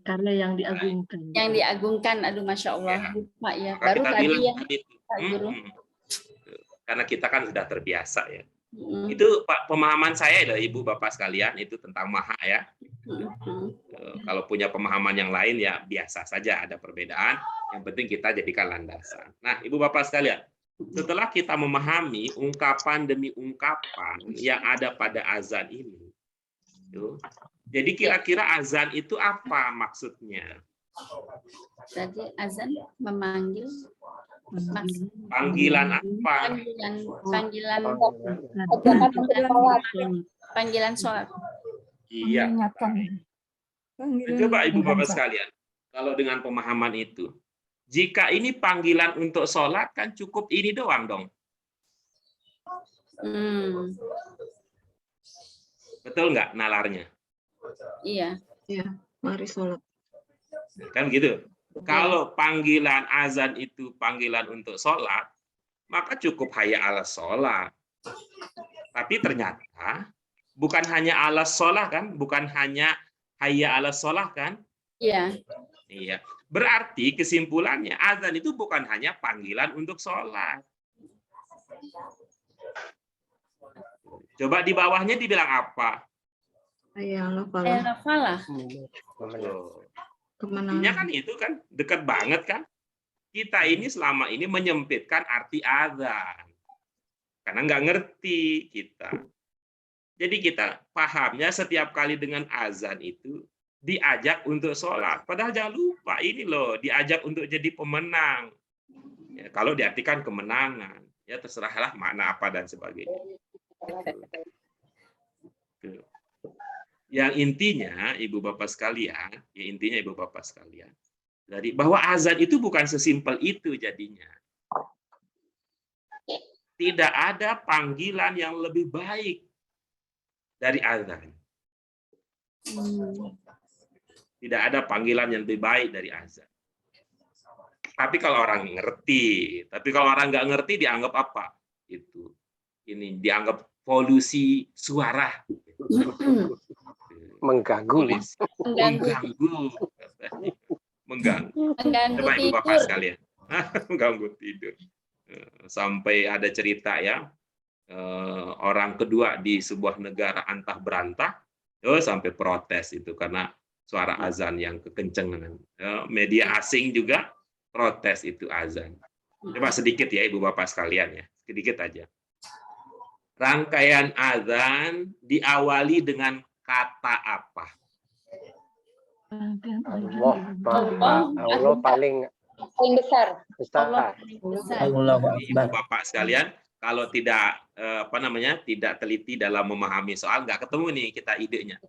Karya yang diagungkan. Yang diagungkan, aduh masya Allah, lupa ya. Maka Baru kita tadi bilang ya, tadi tuh, Pak Guru. karena kita kan sudah terbiasa ya. Itu Pak pemahaman saya dari Ibu Bapak sekalian itu tentang maha ya. Kalau punya pemahaman yang lain ya biasa saja, ada perbedaan. Yang penting kita jadikan landasan. Nah, Ibu Bapak sekalian, setelah kita memahami ungkapan demi ungkapan yang ada pada azan ini, jadi kira-kira azan itu apa maksudnya? Tadi azan memanggil. Panggilan apa? Panggilan sholat. Iya. Coba Ibu Bapak sekalian, kalau dengan pemahaman itu, jika ini panggilan untuk sholat kan cukup ini doang dong. Betul nggak nalarnya? Iya. Iya, mari sholat. Kan gitu. Kalau panggilan azan itu panggilan untuk sholat, maka cukup hayya ala sholat. Tapi ternyata bukan hanya ala sholat kan, bukan hanya hayya ala sholat kan? Iya. Iya. Berarti kesimpulannya azan itu bukan hanya panggilan untuk sholat. Coba di bawahnya dibilang apa? Hayya ala falah. Intinya kan itu kan dekat banget kan. Kita ini selama ini menyempitkan arti azan. Karena nggak ngerti kita. Jadi kita pahamnya setiap kali dengan azan itu diajak untuk sholat. Padahal jangan lupa ini loh diajak untuk jadi pemenang. Ya, kalau diartikan kemenangan, ya terserahlah makna apa dan sebagainya. Yang intinya Ibu Bapak sekalian, dari bahwa azan itu bukan sesimpel itu jadinya. Tidak ada panggilan yang lebih baik dari azan. Tidak ada panggilan yang lebih baik dari azan. Tapi kalau orang ngerti, tapi kalau orang nggak ngerti dianggap apa? Itu ini dianggap polusi suara. Mengganggu. Coba Ibu Bapak sekalian, mengganggu tidur. Sampai ada cerita ya, orang kedua di sebuah negara antah berantah, sampai protes itu karena suara azan yang kekencengan. Media asing juga protes itu azan. Coba sedikit ya Ibu Bapak sekalian ya, sedikit aja. Rangkaian azan diawali dengan kata apa? Allah paling besar. Ibu Bapak sekalian, kalau tidak tidak teliti dalam memahami soal, nggak ketemu nih kita idenya.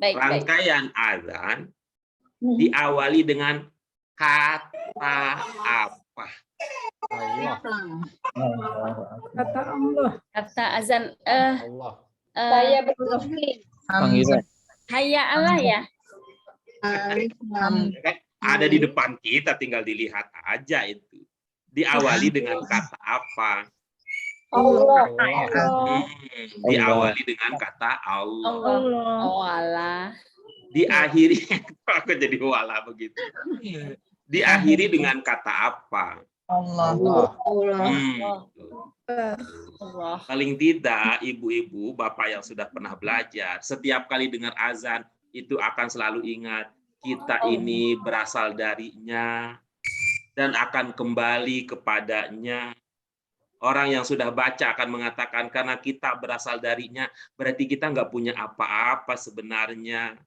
Rangkaian azan diawali dengan kata apa? Kata Allah. Kata azan. Saya berdoa. Panggilan. Hayya Allah ya. Ada di depan kita, tinggal dilihat aja itu. Diawali dengan kata apa? Allah. Diawali dengan kata Allah. Allah. Diakhiri, aku jadi wala begitu. Diakhiri dengan kata apa? Allah. Paling tidak, ibu-ibu, bapak yang sudah pernah belajar, setiap kali dengar azan, itu akan selalu ingat, kita ini berasal darinya, dan akan kembali kepadanya. Orang yang sudah baca akan mengatakan, karena kita berasal darinya, berarti kita nggak punya apa-apa sebenarnya.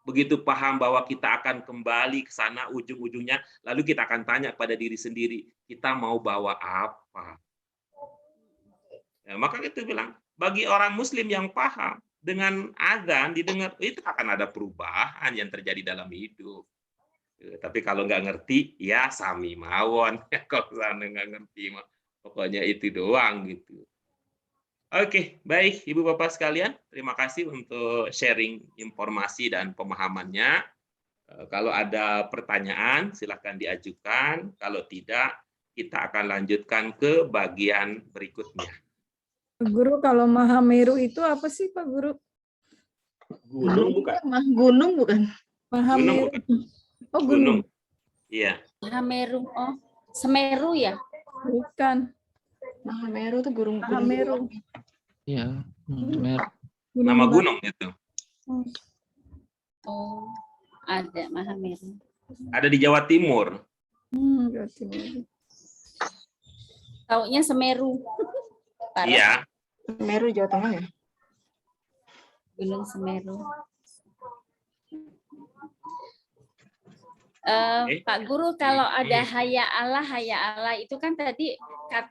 Begitu paham bahwa kita akan kembali ke sana ujung-ujungnya, lalu kita akan tanya pada diri sendiri, kita mau bawa apa? Ya, maka itu bilang, bagi orang Muslim yang paham, dengan azan didengar, itu akan ada perubahan yang terjadi dalam hidup. Tapi kalau nggak ngerti, ya sami mawon. Kalau sana nggak ngerti, pokoknya itu doang gitu. Oke, baik Ibu Bapak sekalian, terima kasih untuk sharing informasi dan pemahamannya. Kalau ada pertanyaan, silakan diajukan. Kalau tidak, kita akan lanjutkan ke bagian berikutnya. Guru, kalau Mahameru itu apa sih Pak Guru? Gunung bukan? Gunung bukan? Mahameru. Oh, gunung. Iya. Mahameru, oh Semeru ya? Bukan. Mahameru itu gunung. Mahameru. Iya. Mer. Nama gunung itu. Oh, ada Mahameru. Ada di Jawa Timur. Jawa Timur. Taunya Semeru. Parah. Iya. Semeru Jawa Tengah ya? Gunung Semeru. Pak Guru, kalau ada haya Allah itu kan tadi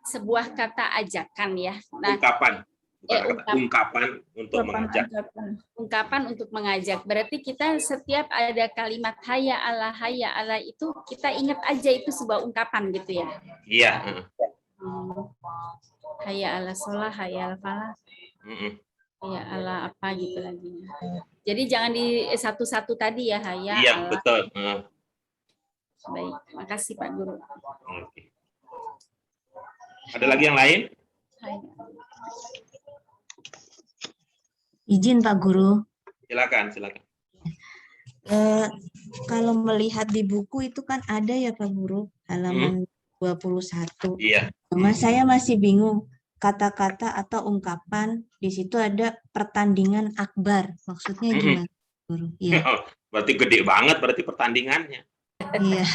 sebuah kata ajakan ya. Nah, ungkapan untuk mengajak. Ungkapan untuk mengajak. Berarti kita setiap ada kalimat haya Allah itu kita ingat aja itu sebuah ungkapan gitu ya. Iya. Haya Allah sholah, haya Allah falah. Haya Allah apa gitu lagi. Jadi jangan di satu-satu tadi ya, haya Iya, Allah. betul. Baik, makasih Pak Guru. Oke. Ada lagi yang lain? Izin Pak Guru. Silakan. Kalau melihat di buku itu kan ada ya Pak Guru, halaman 21. Iya. Cuma saya masih bingung kata-kata atau ungkapan di situ ada pertandingan akbar. Maksudnya gimana, Guru? Iya. Berarti gede banget berarti pertandingannya. Iya.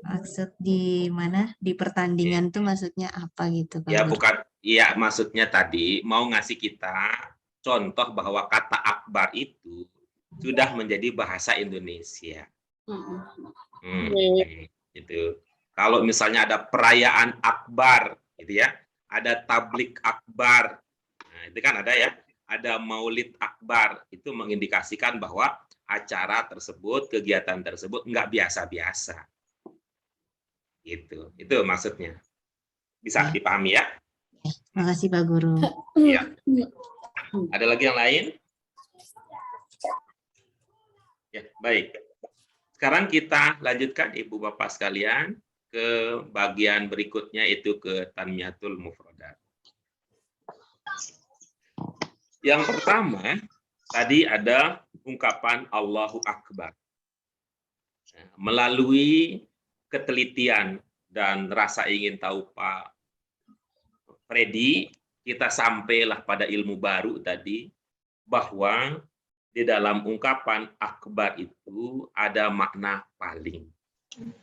Maksud di mana? Di pertandingan tuh maksudnya apa gitu, Pak Ya Guru? bukan. Iya, maksudnya tadi mau ngasih kita contoh bahwa kata akbar itu sudah menjadi bahasa Indonesia. Gitu. Kalau misalnya ada perayaan akbar, gitu ya, ada tablik akbar, nah, itu kan ada ya, ada maulid akbar, itu mengindikasikan bahwa acara tersebut, kegiatan tersebut nggak biasa-biasa. Gitu. Itu maksudnya. Bisa dipahami ya? Makasih Pak Guru. Iya. Ada lagi yang lain? Ya, baik. Sekarang kita lanjutkan Ibu Bapak sekalian ke bagian berikutnya, itu ke Tanmiyatul Mufradat. Yang pertama, tadi ada ungkapan Allahu Akbar. Melalui ketelitian dan rasa ingin tahu Pak Freddy, kita sampailah pada ilmu baru tadi, bahwa di dalam ungkapan akbar itu ada makna paling.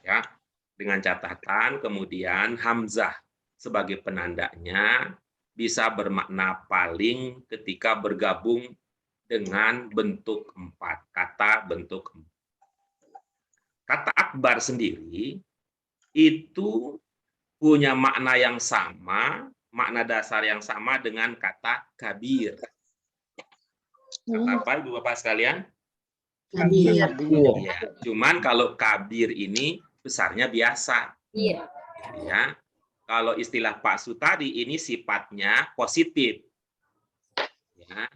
Ya, dengan catatan kemudian hamzah sebagai penandanya bisa bermakna paling ketika bergabung dengan bentuk 4, kata bentuk 4. Kata akbar sendiri itu punya makna yang sama, makna dasar yang sama dengan kata kabir. Kata apa Ibu Bapak sekalian? Kabir. Ya, cuman kalau kabir ini besarnya biasa. Iya. Ya. Kalau istilah Pak Sutari ini sifatnya positif. Ya. Nah,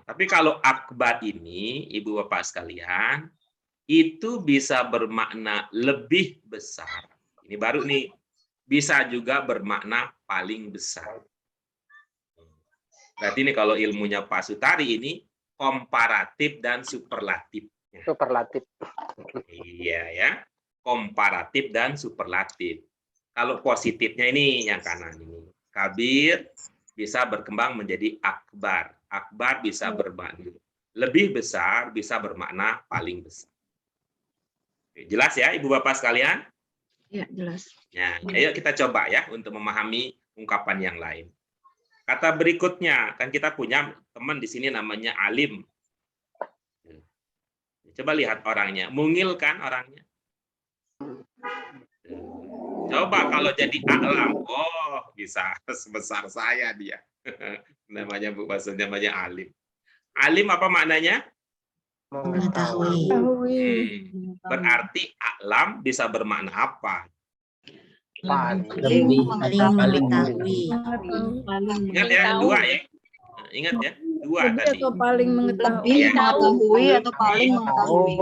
tapi kalau akbar ini Ibu Bapak sekalian itu bisa bermakna lebih besar. Ini baru nih, bisa juga bermakna paling besar. Berarti ini kalau ilmunya Pak Sutari ini komparatif dan superlatif. Superlatif. Iya ya, komparatif dan superlatif. Kalau positifnya ini yang kanan ini. Kabir bisa berkembang menjadi akbar. Akbar bisa bermakna lebih besar, bisa bermakna paling besar. Jelas ya Ibu Bapak sekalian? Ya, jelas. Nah, ayo kita coba ya untuk memahami ungkapan yang lain. Kata berikutnya, kan kita punya teman di sini namanya alim. Coba lihat orangnya, mungil kan orangnya? Coba kalau jadi a'lam, oh bisa sebesar saya dia. Namanya namanya alim. Alim apa maknanya? Mengetahui. Berarti a'lam bisa bermakna apa? Paling mengetahui. Ingat ya, dua ya. Ingat ya, dua Lebih tadi. atau paling mengetahui? Lebih mengetahui atau paling mengetahui?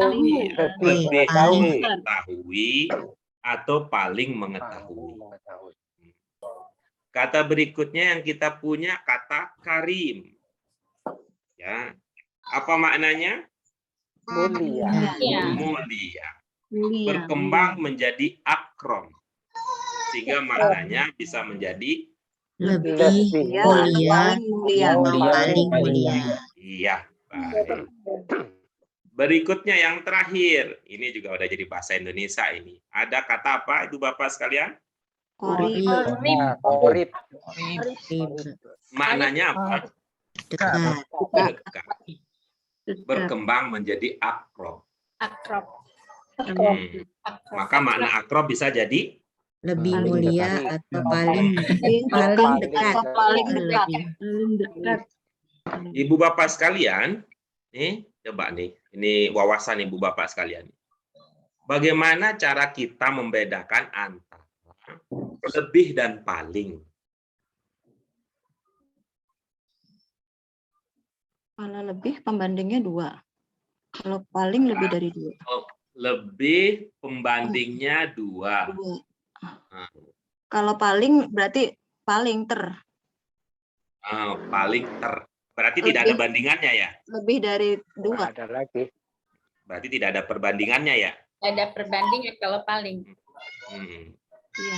Lebih Paling. mengetahui atau paling mengetahui. Kata berikutnya yang kita punya kata karim. Ya. Apa maknanya? Mulia. Mulia. Berkembang menjadi akrom. Sehingga maknanya bisa menjadi Lebih mulia atau paling mulia. Iya, baik. Berikutnya yang terakhir, ini juga udah jadi bahasa Indonesia ini. Ada kata apa Ibu Bapak sekalian? Korib. Maknanya apa? Dekat. Dekat. Berkembang menjadi akrob. Maka makna akrob bisa jadi Lebih mulia atau paling dekat. Paling dekat. Ibu Bapak sekalian, nih coba nih, ini wawasan Ibu Bapak sekalian. Bagaimana cara kita membedakan antara lebih dan paling? Kalau lebih pembandingnya 2. Kalau paling lebih dari 2. Lebih pembandingnya 2. Kalau paling berarti paling Paling berarti tidak ada bandingannya ya? Lebih dari 2. Ada lagi. Berarti tidak ada perbandingannya ya? Ada perbandingan kalau paling. Iya.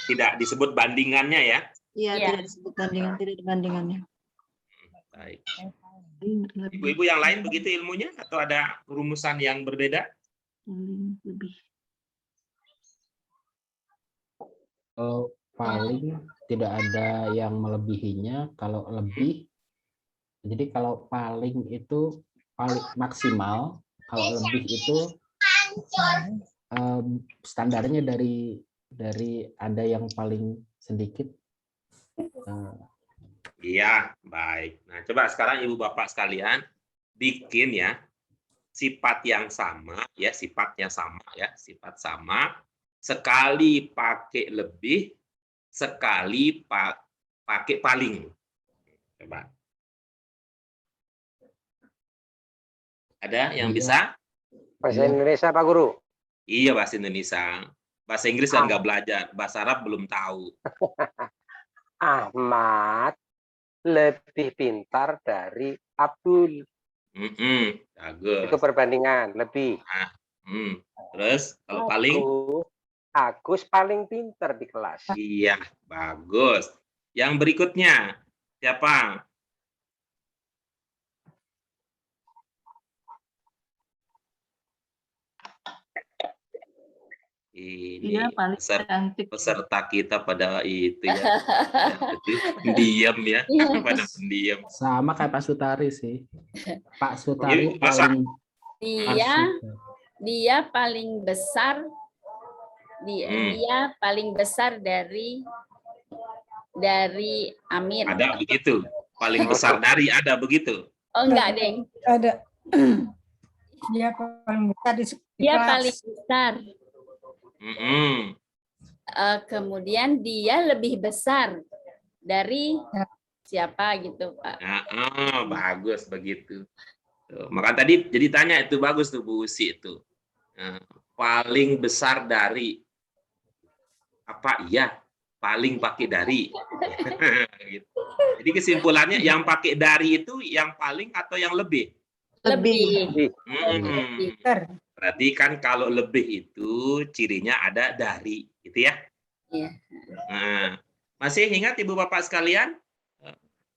Tidak disebut bandingannya ya? Iya, tidak disebut bandingan, tidak ada bandingannya. Baik. Ibu-ibu yang lain begitu ilmunya atau ada rumusan yang berbeda? Lebih. Kalau paling tidak ada yang melebihinya. Kalau lebih, jadi kalau paling itu paling maksimal, kalau lebih itu standarnya dari ada yang paling sedikit. Iya, baik. Nah, coba sekarang Ibu Bapak sekalian bikin ya sifat yang sama ya, sifatnya sama ya, sifat sama. Sekali pakai lebih, sekali pakai paling. Coba. Ada yang bisa? Bahasa Indonesia Pak Guru. Iya, bahasa Indonesia. Bahasa Inggris kan nggak belajar, bahasa Arab belum tahu. Ahmad lebih pintar dari Abdul. Bagus. Itu perbandingan, lebih. Terus kalau paling? Agus paling pintar di kelas. Iya, bagus. Yang berikutnya, siapa? Ini paling cantik. Peserta kita pada itu ya. Pendiam ya, pada pendiam. Sama kayak Pak Sutari sih. Pak Sutari paling dia paling besar. Dia paling besar dari Amir. Ada begitu. Paling besar dari ada begitu. Oh enggak, Deng. Ada. Dia paling besar di Dia kelas. paling besar. Kemudian dia lebih besar dari siapa gitu, Pak. Bagus begitu. Maka tadi jadi tanya itu bagus tuh Bu Usi itu. Paling besar dari apa? Iya, paling pakai dari. Gitu. Jadi kesimpulannya yang pakai dari itu yang paling atau yang lebih? Lebih. Berarti kan kalau lebih itu cirinya ada dari, gitu ya? Iya. Nah, masih ingat Ibu Bapak sekalian?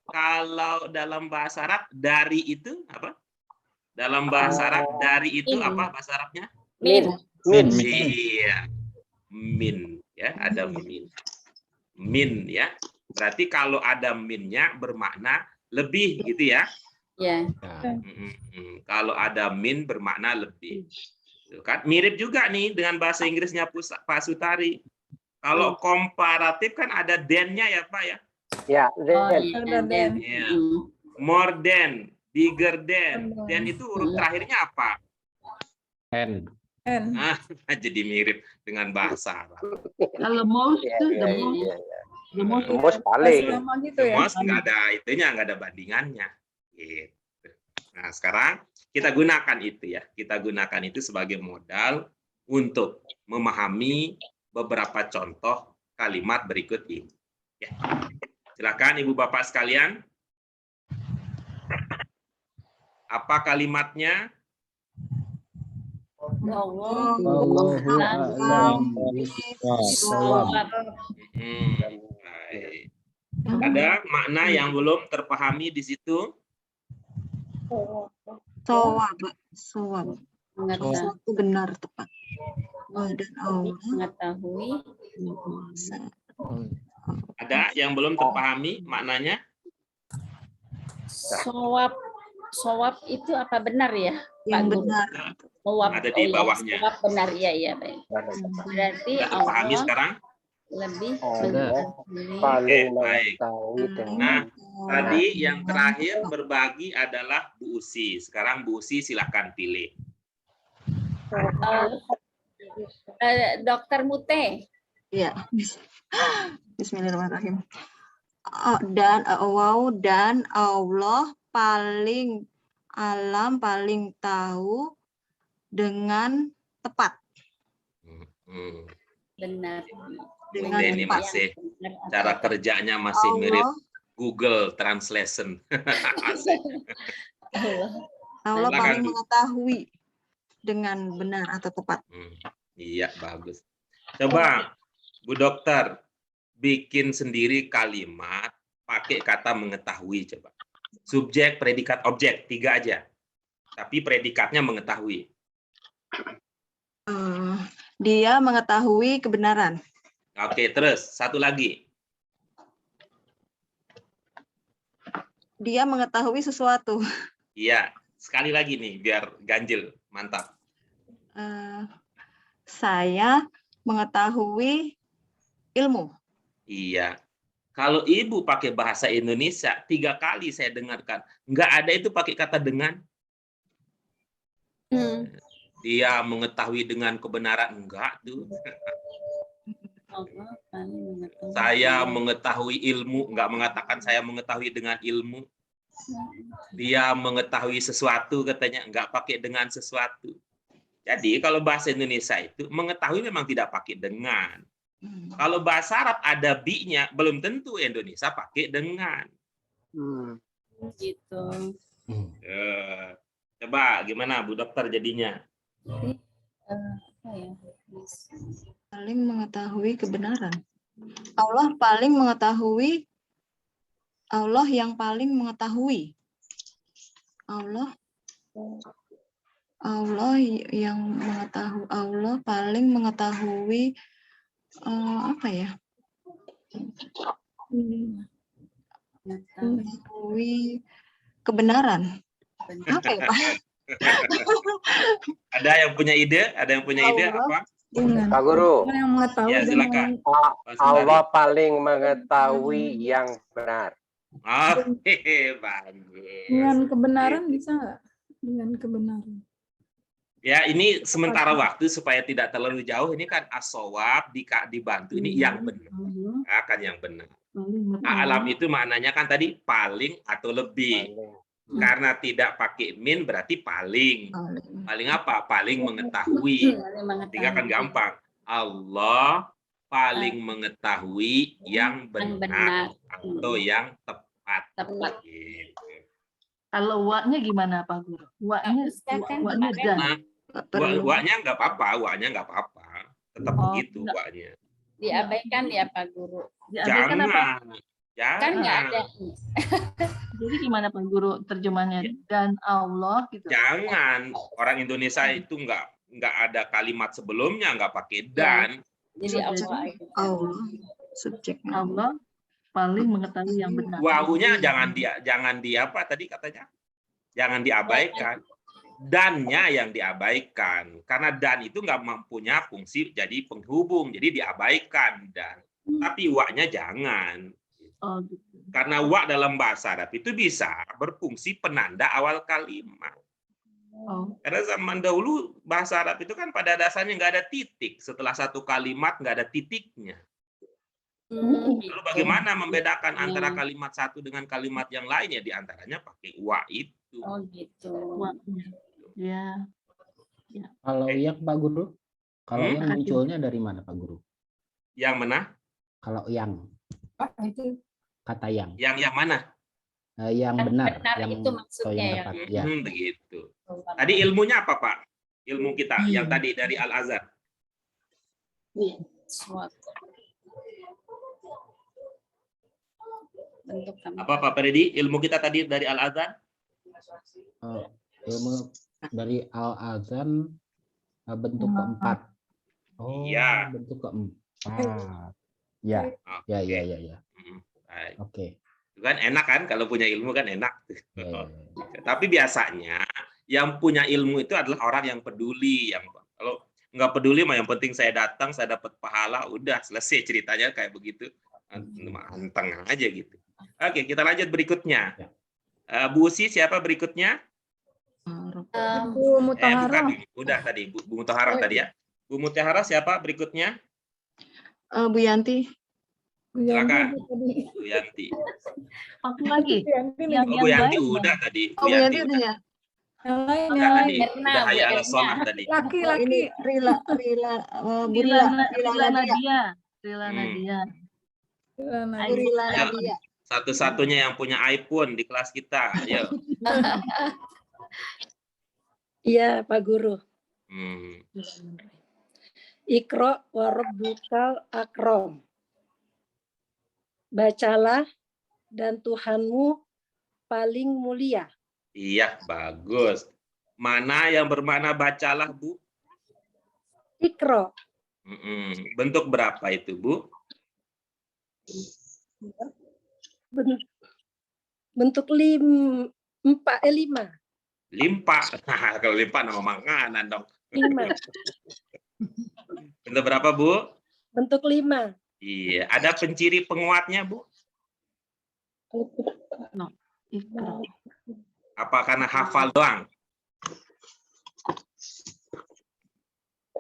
Kalau dalam bahasa Arab dari itu apa? Dalam bahasa Arab dari itu apa bahasa Arabnya? Min. Iya. Min ya, ada min. Min ya. Berarti kalau ada minnya bermakna lebih gitu ya. Ya. Kalau ada min bermakna lebih. Kan mirip juga nih dengan bahasa Inggrisnya Pak Sutari. Kalau komparatif kan ada than-nya ya Pak ya. Ya, Oh, then. iya, Ada then. Iya. More than, bigger than. Dan itu huruf terakhirnya apa? N. N. Ah, jadi mirip dengan bahasa Arab. Kalau most Iya, itu iya, the most, iya, iya. the most Most paling. Sama gitu ya. Most nggak ada itunya, nggak ada bandingannya. Gitu. Nah, sekarang kita gunakan itu ya. Kita gunakan itu sebagai modal untuk memahami beberapa contoh kalimat berikut ini. Ya. Silakan Ibu Bapak sekalian. Apa kalimatnya? Allahu a'lam bishawab. Baik. Ada makna yang belum terpahami di situ? Sawab, sawab. Mengetahui. Sesuatu benar tepat. Dan Allah Mengetahui. Ada yang belum terpahami maknanya? Sawab itu apa benar ya? yang Pak Guru? benar. Sawab, Ada di oh ya, bawahnya. sawab benar, iya, iya, baik. Berarti Sudah terpahami Allah sekarang? lebih Allah mengetahui. paling baik. mengetahui dengan Nah, tadi yang terakhir berbagi adalah Bu Usi. Sekarang Bu Usi silakan pilih. Dokter Mute. Ya. Bismillahirrahmanirrahim. Dan Allah paling alam, paling tahu dengan tepat. Benar. Dengan Ini tepat. masih cara kerjanya masih mirip Allah, Google Translation. Asik. Allah Silakan, paling Bu. mengetahui dengan benar atau tepat. Iya, bagus. Coba, Bu Dokter, bikin sendiri kalimat pakai kata mengetahui, coba. Subjek, predikat, objek, 3 aja. Tapi predikatnya mengetahui. Dia mengetahui kebenaran. Oke, terus satu lagi. Dia mengetahui sesuatu. Iya, sekali lagi nih, biar ganjil. Mantap. Saya mengetahui ilmu. Iya. Kalau Ibu pakai bahasa Indonesia, 3 kali saya dengarkan. Nggak ada itu pakai kata dengan. Dia mengetahui dengan kebenaran. Enggak tuh. Saya mengetahui ilmu. Enggak mengatakan saya mengetahui dengan ilmu. Dia mengetahui sesuatu katanya. Enggak pakai dengan sesuatu. Jadi kalau bahasa Indonesia itu mengetahui memang tidak pakai dengan. Kalau bahasa Arab ada bi-nya, belum tentu Indonesia pakai dengan. Gitu. Coba gimana Bu Dokter jadinya? Paling mengetahui kebenaran. Allah paling mengetahui. Allah yang paling mengetahui. Allah yang mengetahui. Allah paling mengetahui. Apa ya? Mengetahui kebenaran. Apa ya, Pak? Ada yang punya ide? Ada yang punya ide apa? Pak Guru. Yang mengetahui Ya, silakan. Allah paling mengetahui yang benar. Oke, bagus. dengan kebenaran bisa nggak? Dengan kebenaran. Ya, ini sementara waktu supaya tidak terlalu jauh. Ini kan as-shawab dibantu. Ini yang benar. Akan yang benar. Alam itu maknanya kan tadi paling atau lebih. Karena tidak pakai min berarti paling. Paling apa? Paling mengetahui. Tiga kan gampang. Allah paling mengetahui yang benar atau yang tepat. Gitu. Kalau wa-nya gimana Pak Guru? Wa-nya dan. Wa-nya nggak apa-apa, wa-nya nggak apa-apa. Tetap begitu wa-nya. Diabaikan ya Pak Guru. Diabaikan apa? Jangan. Kan nggak ada. Jadi gimana Pak Guru terjemahannya? Dan Allah gitu. Jangan. Orang Indonesia itu nggak ada kalimat sebelumnya, nggak pakai dan. Jadi Allah. Subjeknya. Allah paling mengetahui yang benar. Wawunya jangan di apa tadi katanya? Jangan diabaikan. dannya yang diabaikan. Karena dan itu nggak mempunyai fungsi jadi penghubung, jadi diabaikan dan. Tapi wa-nya jangan. Oh, gitu. Karena wa dalam bahasa Arab itu bisa berfungsi penanda awal kalimat. Oh. Karena zaman dahulu bahasa Arab itu kan pada dasarnya nggak ada titik. Setelah satu kalimat nggak ada titiknya. Lalu bagaimana membedakan antara kalimat satu dengan kalimat yang lainnya? Di antaranya pakai wa itu. Oh gitu. Ya. Kalau yang Pak Guru, kalau yang Makasih. munculnya dari mana Pak Guru? Yang mana? Kalau yang kata yang Yang mana? yang benar, benar yang itu atau maksudnya yang ya. tepat. Ya. Begitu. Tadi ilmunya apa Pak? Ilmu kita yang tadi dari Al-Azhar. Suatu. Bentuk Apa Pak Freddy? Ilmu kita tadi dari Al-Azhar? Ilmu dari Al-Azan bentuk keempat. Oh, Iya. bentuk keempat. Ya, ya, ya, ya, ya. Baik. Oke. Itu kan enak kan kalau punya ilmu kan enak. Ya. Tapi biasanya yang punya ilmu itu adalah orang yang peduli. Yang kalau nggak peduli mah yang penting saya datang, saya dapat pahala, udah selesai ceritanya kayak begitu. Anteng aja gitu. Oke, kita lanjut berikutnya. Bu Usi, siapa berikutnya? Bu Mutahara. Bukan, udah tadi Bu Mutahara tadi ya. Bu Mutahara siapa berikutnya? Bu Yanti. Silakan. Bu Yanti. Aku lagi. Bu Yanti udah tadi. Bu Yanti udah ya. Yang lain, Udah yang tadi. lain. Udah hayya ala sholat tadi. Laki-laki. Rila Nadia. Rila Nadia. Rila Nadia. Satu-satunya yang punya iPhone di kelas kita. Ayo. Iya, Pak Guru. Hmm. Iqra wa rabbukal akram. Bacalah dan Tuhanmu paling mulia. Iya, bagus. Mana yang bermakna bacalah, Bu? Iqra. Bentuk berapa itu, Bu? Bentuk 5. Limpa. Kalau limpa nama makanan dong. 5. Bentuk berapa, Bu? Bentuk 5. Iya, ada penciri penguatnya, Bu? No. Apa karena hafal doang?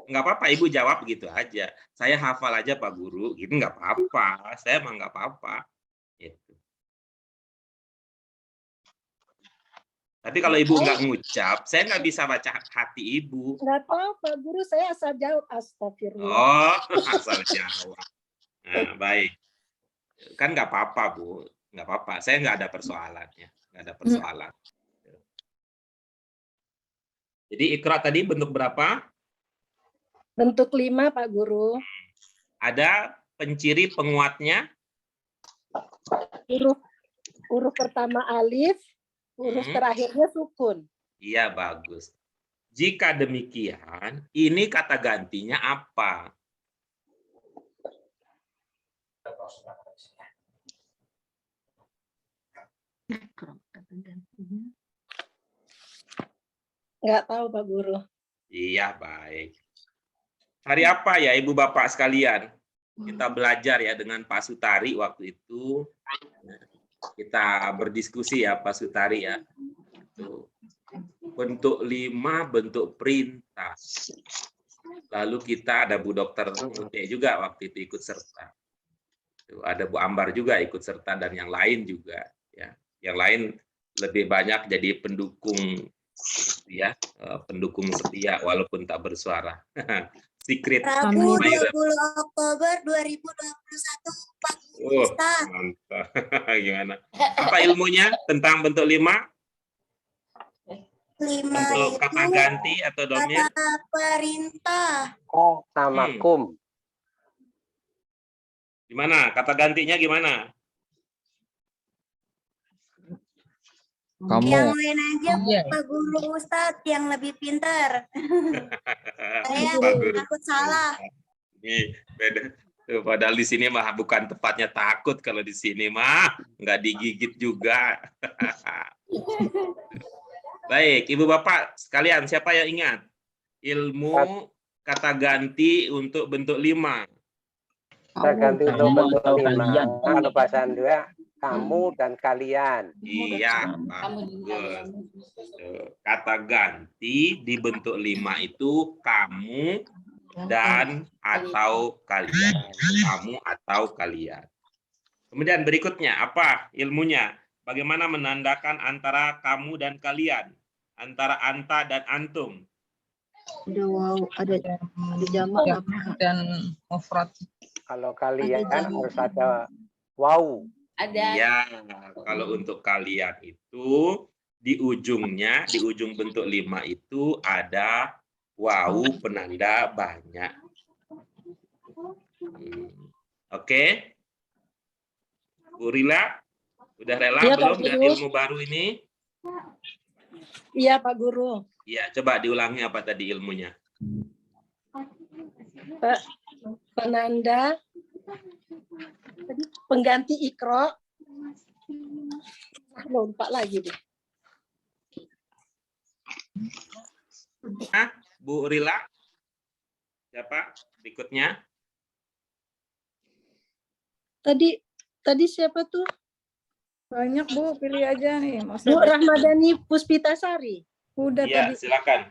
Nggak apa-apa, Ibu jawab gitu aja. Saya hafal aja, Pak Guru. Gitu nggak apa-apa. Saya emang nggak apa-apa. Gitu. Tapi kalau Ibu nggak ngucap, saya nggak bisa baca hati Ibu. Nggak tahu, Pak Guru, saya asal jawab. Astagfirullah. Oh, asal jawab. Nah, baik. Kan nggak apa-apa, Bu. Nggak apa-apa. Saya nggak ada persoalannya. Nggak ada persoalan. Jadi Iqra tadi bentuk berapa? Bentuk 5, Pak Guru. Ada penciri penguatnya? Huruf pertama alif, huruf terakhirnya sukun. Iya, bagus. Jika demikian, ini kata gantinya apa? Nggak tahu, Pak Guru. Iya, baik. Hari apa ya Ibu Bapak sekalian? Kita belajar ya dengan Pak Sutari waktu itu. Kita berdiskusi ya Pak Sutari ya. Bentuk 5 bentuk perintah. Lalu kita ada Bu Dokter Mute juga waktu itu ikut serta. Ada Bu Ambar juga ikut serta dan yang lain juga ya. Yang lain lebih banyak jadi pendukung ya, pendukung setia walaupun tak bersuara. Secret. Rabu 20 Oktober 2021 Pak Ustaz. Mantap. Gimana? Apa ilmunya tentang bentuk 5? 5 bentuk itu kata ganti atau domir? kata perintah. Oh, sama kum. Gimana? Kata gantinya gimana? Kamu. Yang lain aja Pak Guru Ustadz yang lebih pintar. Saya takut salah. Ini beda. Tuh, padahal di sini mah bukan tepatnya takut, kalau di sini mah nggak digigit juga. Baik, Ibu Bapak sekalian, siapa yang ingat ilmu kata ganti untuk bentuk 5? Kata ganti untuk Kamu bentuk atau 5. kalian. Kalau bahasa Indonesia, kamu dan kalian. Iya, bagus. Tuh, kata ganti di bentuk 5 itu kamu dan atau kalian. Kamu atau kalian. Kemudian berikutnya, apa ilmunya? Bagaimana menandakan antara kamu dan kalian? Antara anta dan antum? Ada wow, ada jamak Ya, apa? dan mufrad. Kalau kalian jamak. harus ada wow. Iya, kalau untuk kalian itu di ujungnya, di ujung bentuk 5 itu ada wawu penanda banyak. Oke? Bu Rila, udah rela Iya, Pak belum dengan Guru. ilmu baru ini? Iya, Pak Guru. Iya, coba diulangi apa tadi ilmunya? Penanda pengganti ikro. Lupa lagi deh. Hah? Bu Rila? Siapa berikutnya? Tadi siapa tuh? Banyak Bu, pilih aja nih. Mau Bu saya- Rahmadani Puspitasari. Udah Iya, tadi. silakan.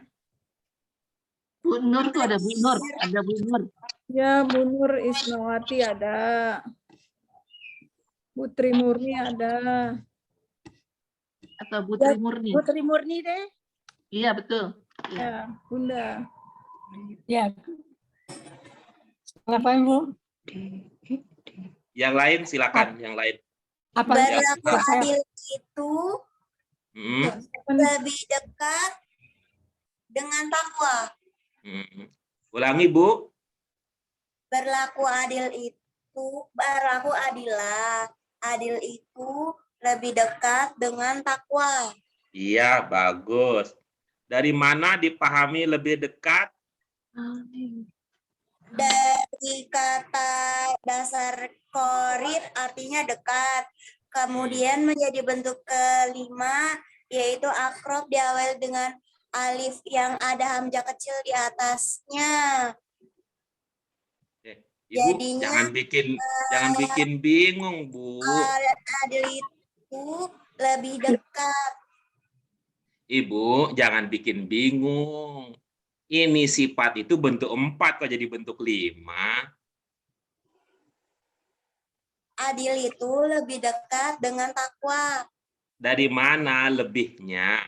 Bu Nur tuh ada Bu Nur, ada Bu Nur. Ya, Bu Nur Ismawati ada. Putri Murni ada. Atau Bu Tri Murni. Putri Murni deh. Iya, betul. Ya, Bunda. Ya. Apa Bu? Yang lain silakan, yang lain. Apa? Berlaku adil itu Hmm, lebih dekat dengan takwa. Ulangi, Bu. Berlaku adilah. Adil itu lebih dekat dengan takwa. Iya, bagus. Dari mana dipahami lebih dekat? Dari kata dasar qorib artinya dekat. Kemudian menjadi bentuk kelima yaitu akrob diawali dengan alif yang ada hamzah kecil di atasnya. Ibu, Jadinya, jangan bikin bingung, Bu. Adil itu lebih dekat. Ibu, jangan bikin bingung. Ini sifat itu bentuk 4 kok jadi bentuk 5. Adil itu lebih dekat dengan takwa. Dari mana lebihnya?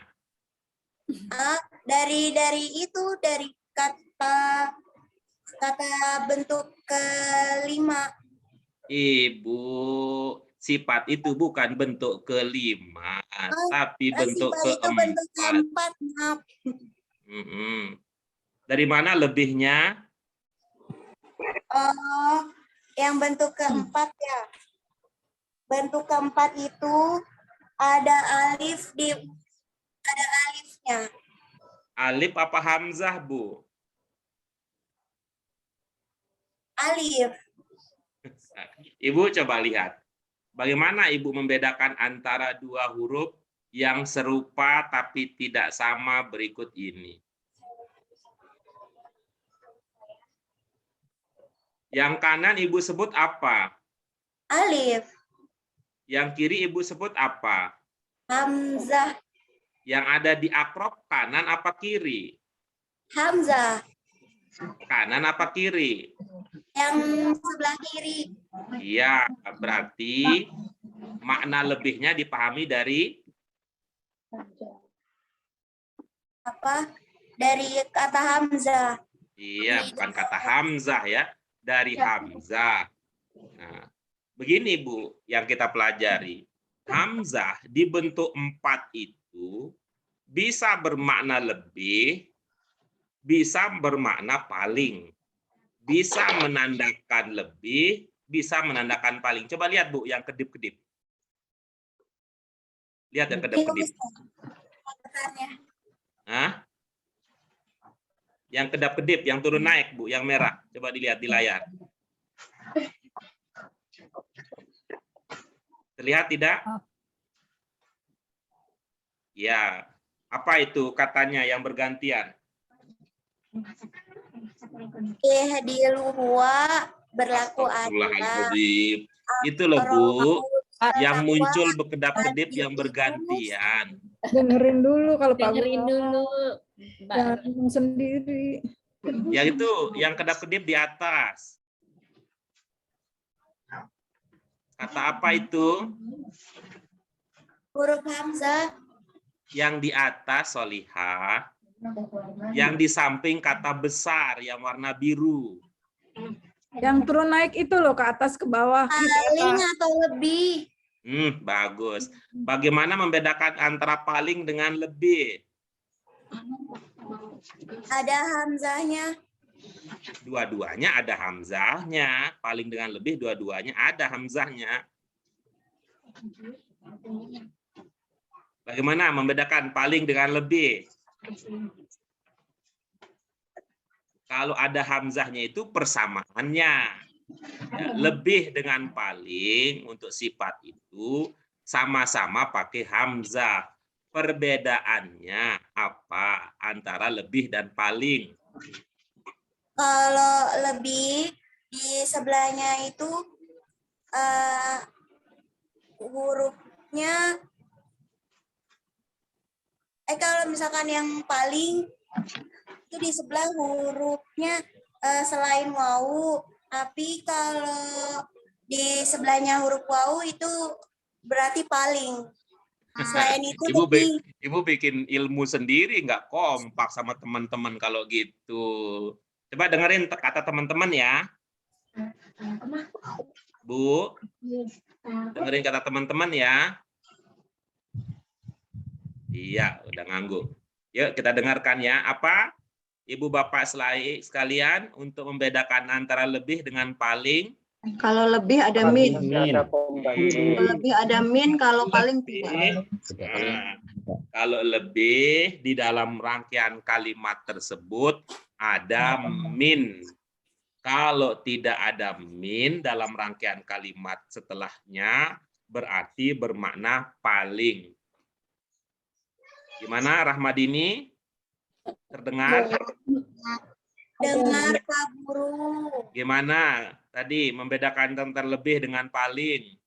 Dari kata bentuk kelima. Ibu, sifat itu bukan bentuk kelima, tapi bentuk Sifat itu bentuk keempat. keempat. Maaf. Dari mana lebihnya? Oh, yang bentuk keempat ya. Bentuk keempat itu ada alifnya. Alif apa hamzah, Bu? Alif. Ibu coba lihat. Bagaimana Ibu membedakan antara dua huruf yang serupa tapi tidak sama berikut ini? Yang kanan Ibu sebut apa? Alif. Yang kiri Ibu sebut apa? Hamzah. Yang ada di akrob kanan apa kiri? Hamzah. Kanan apa kiri? Yang sebelah kiri. Iya, berarti makna lebihnya dipahami dari Apa? Dari kata Hamzah. iya, bukan kata hamzah ya, dari hamzah. Nah, begini Bu, yang kita pelajari. Hamzah dibentuk 4 itu bisa bermakna lebih, bisa bermakna paling. Bisa menandakan lebih, bisa menandakan paling. Coba lihat Bu, yang kedip-kedip. Lihat yang kedip-kedip. Hah? Yang kedap-kedip, yang turun naik, Bu, yang merah. Coba dilihat di layar. Terlihat tidak? Ya. Apa itu katanya yang bergantian? Ihdilu huwa berlaku adil. Astagfirullahaladzim. Itu loh Bu, yang muncul berkedap-kedip yang bergantian. Dengerin dulu kalau Pak Dengerin Guru dulu. jangan ngomong sendiri. Yang itu, yang kedap-kedip di atas. Kata apa itu? Huruf hamzah. Yang di atas, Solihah. Yang di samping kata besar yang warna biru. Yang turun naik itu loh ke atas ke bawah. Paling atau lebih. Bagus. Bagaimana membedakan antara paling dengan lebih? Ada hamzahnya. Dua-duanya ada hamzahnya. Paling dengan lebih dua-duanya ada hamzahnya. Bagaimana membedakan paling dengan lebih? Kalau ada hamzahnya itu persamaannya. Ya, lebih dengan paling untuk sifat itu sama-sama pakai hamzah. Perbedaannya apa antara lebih dan paling? Kalau lebih di sebelahnya itu hurufnya kalau misalkan yang paling itu di sebelah hurufnya selain wawu, tapi kalau di sebelahnya huruf wawu itu berarti paling. Selain itu Ibu bikin ilmu sendiri, nggak kompak sama teman-teman kalau gitu. Coba dengerin kata teman-teman ya. Bu, dengerin kata teman-teman ya. Iya, udah ngangguk. Yuk kita dengarkan ya. Apa? Ibu bapak sekalian untuk membedakan antara lebih dengan paling. Kalau lebih ada min. Kalau lebih ada min, kalau paling tidak. Kalau lebih di dalam rangkaian kalimat tersebut ada min. Kalau tidak ada min dalam rangkaian kalimat setelahnya berarti bermakna paling. Gimana Rahmadini? Terdengar? Dengar Pak Guru. Gimana tadi membedakan antara lebih dengan paling?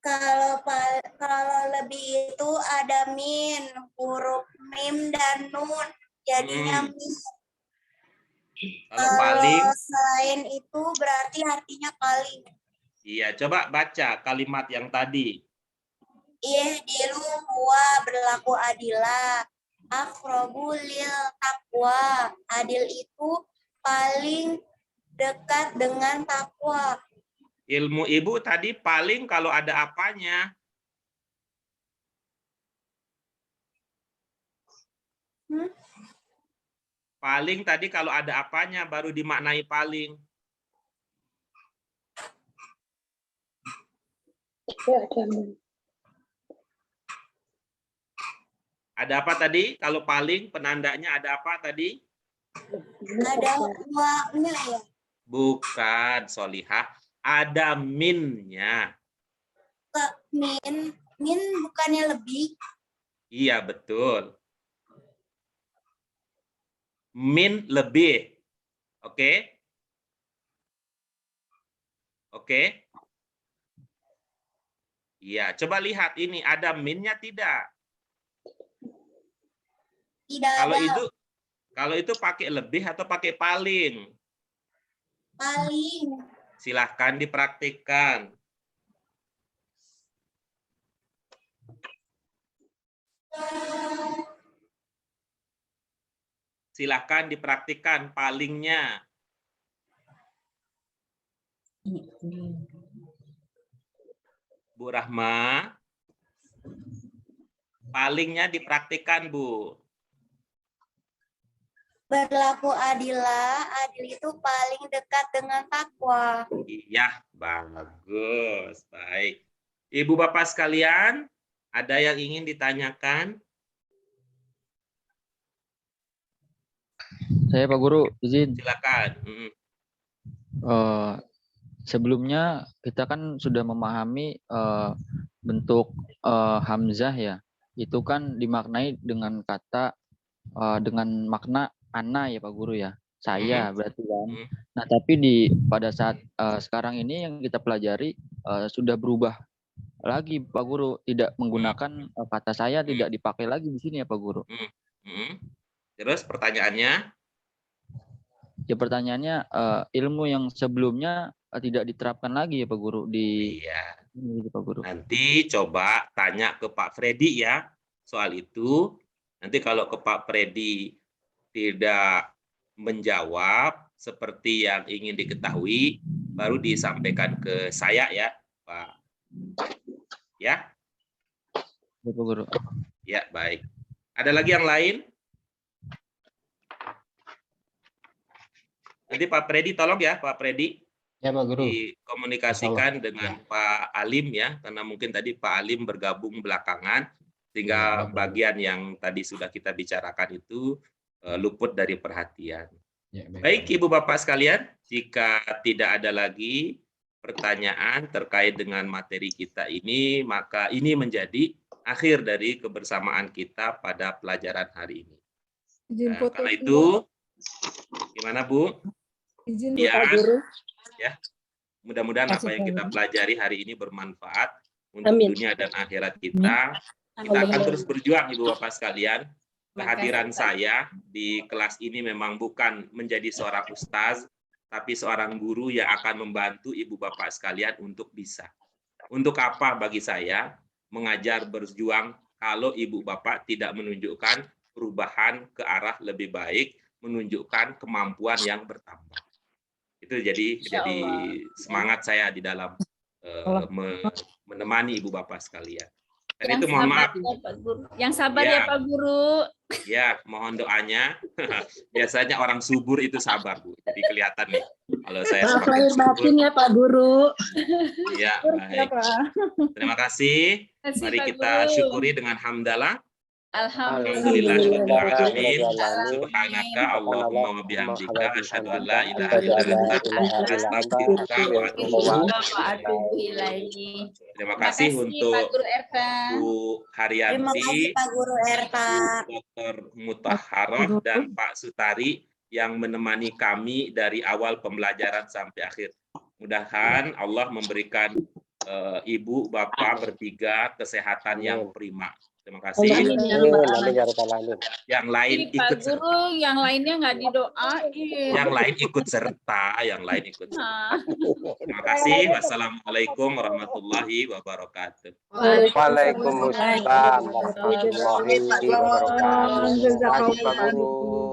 Kalau lebih itu ada min, huruf mim dan nun, jadinya min. Kalau paling? Selain itu berarti artinya paling. Iya, coba baca kalimat yang tadi. Ihdilu huwa berlaku adilah. Aqrabu lil taqwa. Adil itu paling dekat dengan takwa. Ilmu ibu tadi paling kalau ada apanya. Paling tadi kalau ada apanya baru dimaknai paling. Ada apa tadi? Kalau paling penandanya ada apa tadi? Ada wa-nya ya? Bukan, Solihah. Ada min-nya. Min bukannya lebih? Iya, betul. Min lebih. Oke? Oke? Iya, coba lihat ini. Ada min-nya tidak? Tidak ada. Kalau itu pakai lebih atau pakai paling? Paling. Silahkan dipraktikkan. Silahkan dipraktikkan palingnya. Bu Rahma. Palingnya dipraktikkan, Bu. Berlaku adilah, adil itu paling dekat dengan takwa. Iya, bagus. Baik. Ibu Bapak sekalian, ada yang ingin ditanyakan? Saya Pak Guru, izin. Silakan. Sebelumnya kita kan sudah memahami bentuk hamzah ya. itu kan dimaknai dengan kata dengan makna ana ya Pak Guru ya. Saya berarti kan. Nah, tapi pada saat sekarang ini yang kita pelajari sudah berubah lagi Pak Guru, tidak menggunakan kata saya tidak dipakai lagi di sini ya Pak Guru. Terus pertanyaannya? Ya pertanyaannya ilmu yang sebelumnya tidak diterapkan lagi ya Pak Guru di Pak Guru. Nanti coba tanya ke Pak Freddy ya soal itu. Nanti kalau ke Pak Freddy tidak menjawab seperti yang ingin diketahui, baru disampaikan ke saya ya Pak. Ya? Ya Pak Guru. Ya, baik. Ada lagi yang lain? Nanti Pak Freddy tolong ya, Pak Freddy. Ya Pak Guru. Dikomunikasikan dengan Pak Alim ya, karena mungkin tadi Pak Alim bergabung belakangan, sehingga bagian yang tadi sudah kita bicarakan itu luput dari perhatian. Ya, baik Ibu Bapak sekalian, jika tidak ada lagi pertanyaan terkait dengan materi kita ini, maka ini menjadi akhir dari kebersamaan kita pada pelajaran hari ini. Izin foto Karena dulu. itu, gimana Bu? Izin Ya, Pak Guru. ya. Mudah-mudahan apa yang kita pelajari hari ini bermanfaat untuk Amin. dunia dan akhirat kita. Kita akan terus berjuang Ibu Bapak sekalian. Kehadiran saya di kelas ini memang bukan menjadi seorang ustaz, tapi seorang guru yang akan membantu Ibu Bapak sekalian untuk bisa. Untuk apa bagi saya mengajar berjuang kalau Ibu Bapak tidak menunjukkan perubahan ke arah lebih baik, menunjukkan kemampuan yang bertambah. Itu jadi semangat saya di dalam menemani Ibu Bapak sekalian. Dan itu mohon maaf. Yang sabar ya Pak Guru. Ya, mohon doanya. Biasanya orang subur itu sabar, Bu. Jadi kelihatan nih. Kalau saya Maaf semakin lahir batin subur. ya Pak Guru. Ya, baik. Terima kasih. Mari kita syukuri dengan hamdalah. Alhamdulillah alamin. Subhanaka Allahumma wa bihamdika asyhadu an la ilaha illa anta astaghfiruka wa atubu ilaik. Terima kasih untuk Pak Guru Erta. Bu Terima Haryanti, kasih Pak Guru Erta. Dr. Mutahharah dan Pak Sutari yang menemani kami dari awal pembelajaran sampai akhir. Mudah-mudahan Allah memberikan Ibu, Bapak bertiga kesehatan yang prima. Terima kasih. Yang lain Ini Pak ikut serta. Guru, yang lainnya nggak didoain. Yang lain ikut serta, yang lain ikut serta. Terima kasih. Wassalamualaikum warahmatullahi wabarakatuh. Waalaikumsalam warahmatullahi wabarakatuh. Terima kasih Pak Guru.